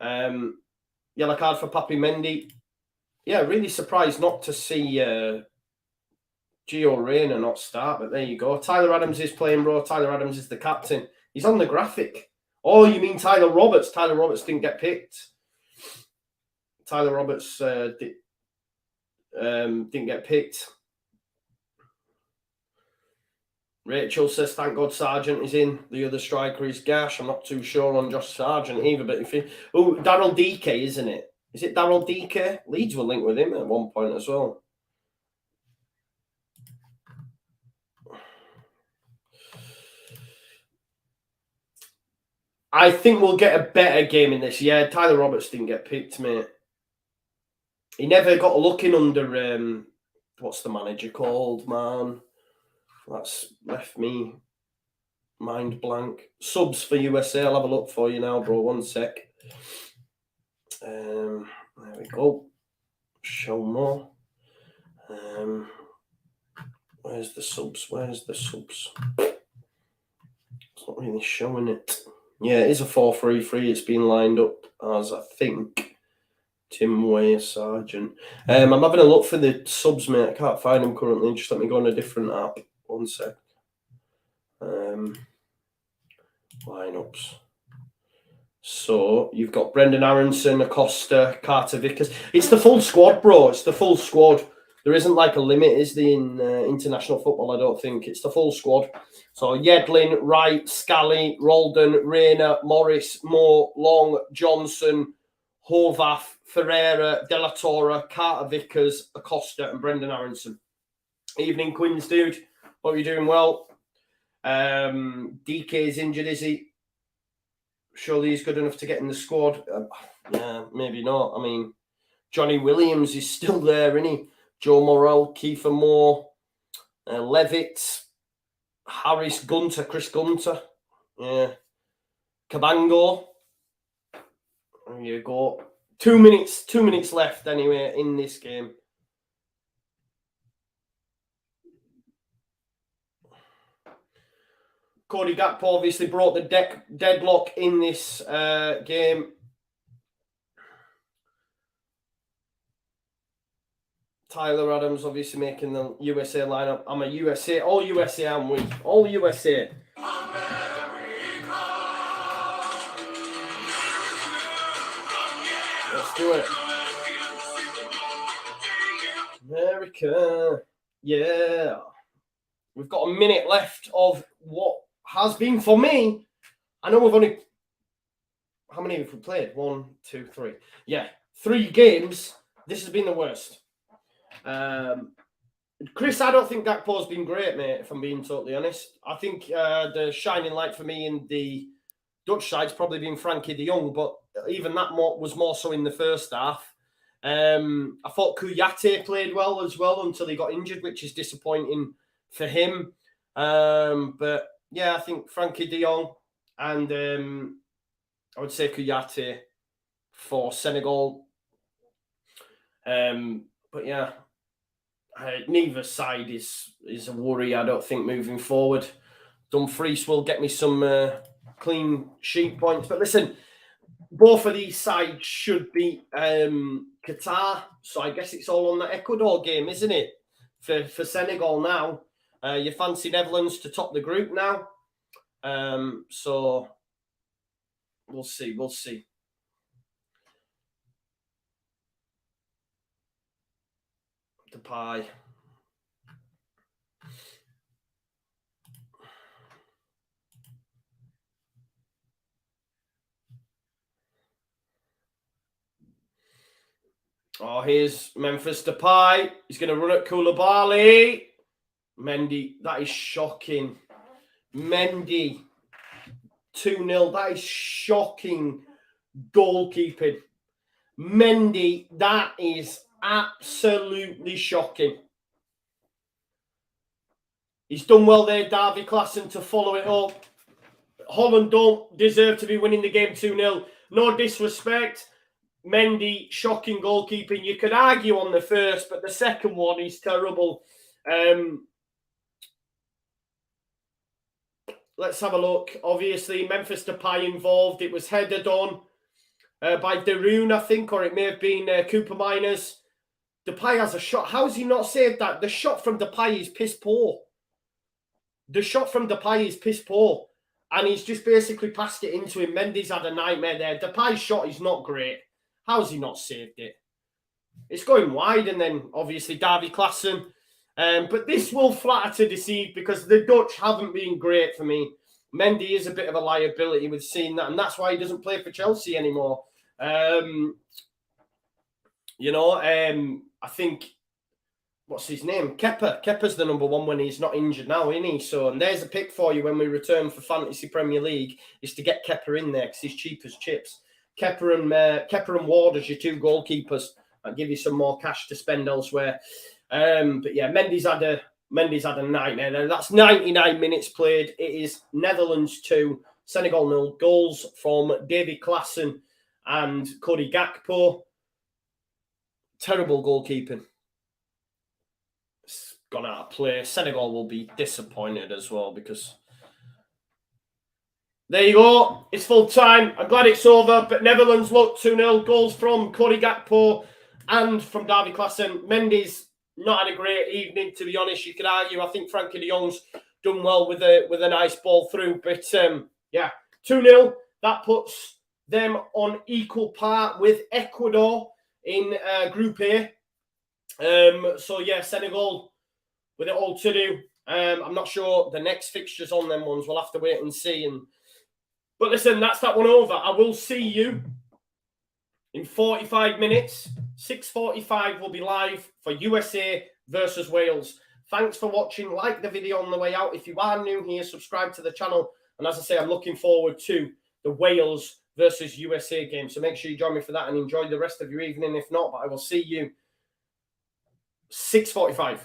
Yellow card for Papi Mendy. Yeah, really surprised not to see Gio Reyna not start, but there you go. Tyler Adams is playing, bro. Tyler Adams is the captain. He's on the graphic. Oh, you mean Tyler Roberts? Tyler Roberts didn't get picked. Tyler Roberts didn't get picked. Rachel says, thank God Sargent is in. The other striker is Gash. I'm not too sure on Josh Sargent either. But if you... Oh, Daryl DK, isn't it? Is it Daryl DK? Leeds were linked with him at one point as well. I think we'll get a better game in this. Yeah, Tyler Roberts didn't get picked, mate. He never got a look in under... what's the manager called, man? That's left me mind blank. Subs for USA. I'll have a look for you now, bro. One sec. There we go. Show more. Where's the subs? Where's the subs? It's not really showing it. Yeah, it is a 4-3-3. It's been lined up as, I think, Tim Weir Sargent. I'm having a look for the subs, mate. I can't find them currently. Just let me go on a different app. One sec. Lineups. So you've got Brendan Aronson, Acosta, Carter Vickers. It's the full squad, bro. It's the full squad. There isn't like a limit, is there, in international football? I don't think. It's the full squad. So Yedlin, Wright, Scally, Roldan, Rayner, Morris, Moore, Long, Johnson, Horvath, Ferreira, De La Torre, Carter Vickers, Acosta, and Brendan Aronson. Evening, Queens, dude. Hope you're doing well. DK's injured, is he? Surely he's good enough to get in the squad. Yeah, maybe not. I mean, Johnny Williams is still there, isn't he? Joe Morrell, Kiefer Moore, Levitt, Harris, Gunter, Chris Gunter. Yeah. Cabango. There you go. 2 minutes left anyway in this game. Cody Gakpo obviously brought the deadlock in this game. Tyler Adams obviously making the USA lineup. I'm a USA, all USA I'm with. All USA. Let's do it. America. Yeah. We've got a minute left of what has been, for me, I know we've only, how many have we played? 1, 2, 3. Yeah, 3 games. This has been the worst. Chris, I don't think Gakpo's been great, mate, if I'm being totally honest. I think the shining light for me in the Dutch side's probably been Frankie de Jong, but even that was more so in the first half. I thought Kouyaté played well as well until he got injured, which is disappointing for him. But yeah, I think Frankie de Jong and I would say Kouyaté for Senegal. But yeah, neither side is a worry, I don't think, moving forward. Dumfries will get me some clean sheet points. But listen, both of these sides should beat Qatar. So I guess it's all on the Ecuador game, isn't it? For Senegal now. You fancy Netherlands to top the group now. So we'll see. Depay. Oh, here's Memphis Depay. He's going to run at Koulibaly. Mendy, that is shocking. Mendy, 2-0. That is shocking goalkeeping. Mendy, that is absolutely shocking. He's done well there, Davy Klaassen, to follow it up. Holland don't deserve to be winning the game 2-0. No disrespect. Mendy, shocking goalkeeping. You could argue on the first, but the second one is terrible. Let's have a look. Obviously, Memphis Depay involved. It was headed on by Darun, I think, or it may have been Cooper Miners. Depay has a shot. How has he not saved that? The shot from Depay is piss poor. And he's just basically passed it into him. Mendy's had a nightmare there. Depay's shot is not great. How has he not saved it? It's going wide, and then obviously Davy Klaassen. But this will flatter to deceive because the Dutch haven't been great for me. Mendy is a bit of a liability with seeing that, and that's why he doesn't play for Chelsea anymore. I think, what's his name? Kepa's the number one when he's not injured now, isn't he? So, and there's a pick for you when we return for Fantasy Premier League, is to get Kepa in there because he's cheap as chips. Kepa and Ward as your 2 goalkeepers. I'll give you some more cash to spend elsewhere. But yeah, Mendy's had a nightmare. That's 99 minutes played. It is Netherlands 2, Senegal 0. Goals from Davy Klaassen and Cody Gakpo. Terrible goalkeeping. It's gone out of play. Senegal will be disappointed as well because... There you go. It's full time. I'm glad it's over. But Netherlands look 2-0. Goals from Cody Gakpo and from Davy Klaassen. Mendy's not had a great evening, to be honest. You could argue. I think Frankie de Jong's done well with a nice ball through. But yeah, 2-0. That puts them on equal par with Ecuador in Group A. So yeah, Senegal with it all to do. I'm not sure the next fixtures on them ones. We'll have to wait and see. But listen, that's that one over. I will see you in 45 minutes. 6:45 will be live for USA versus Wales. Thanks for watching. Like the video on the way out. If you are new here, subscribe to the channel. And as I say, I'm looking forward to the Wales versus USA game. So make sure you join me for that and enjoy the rest of your evening. If not, but I will see you 6:45.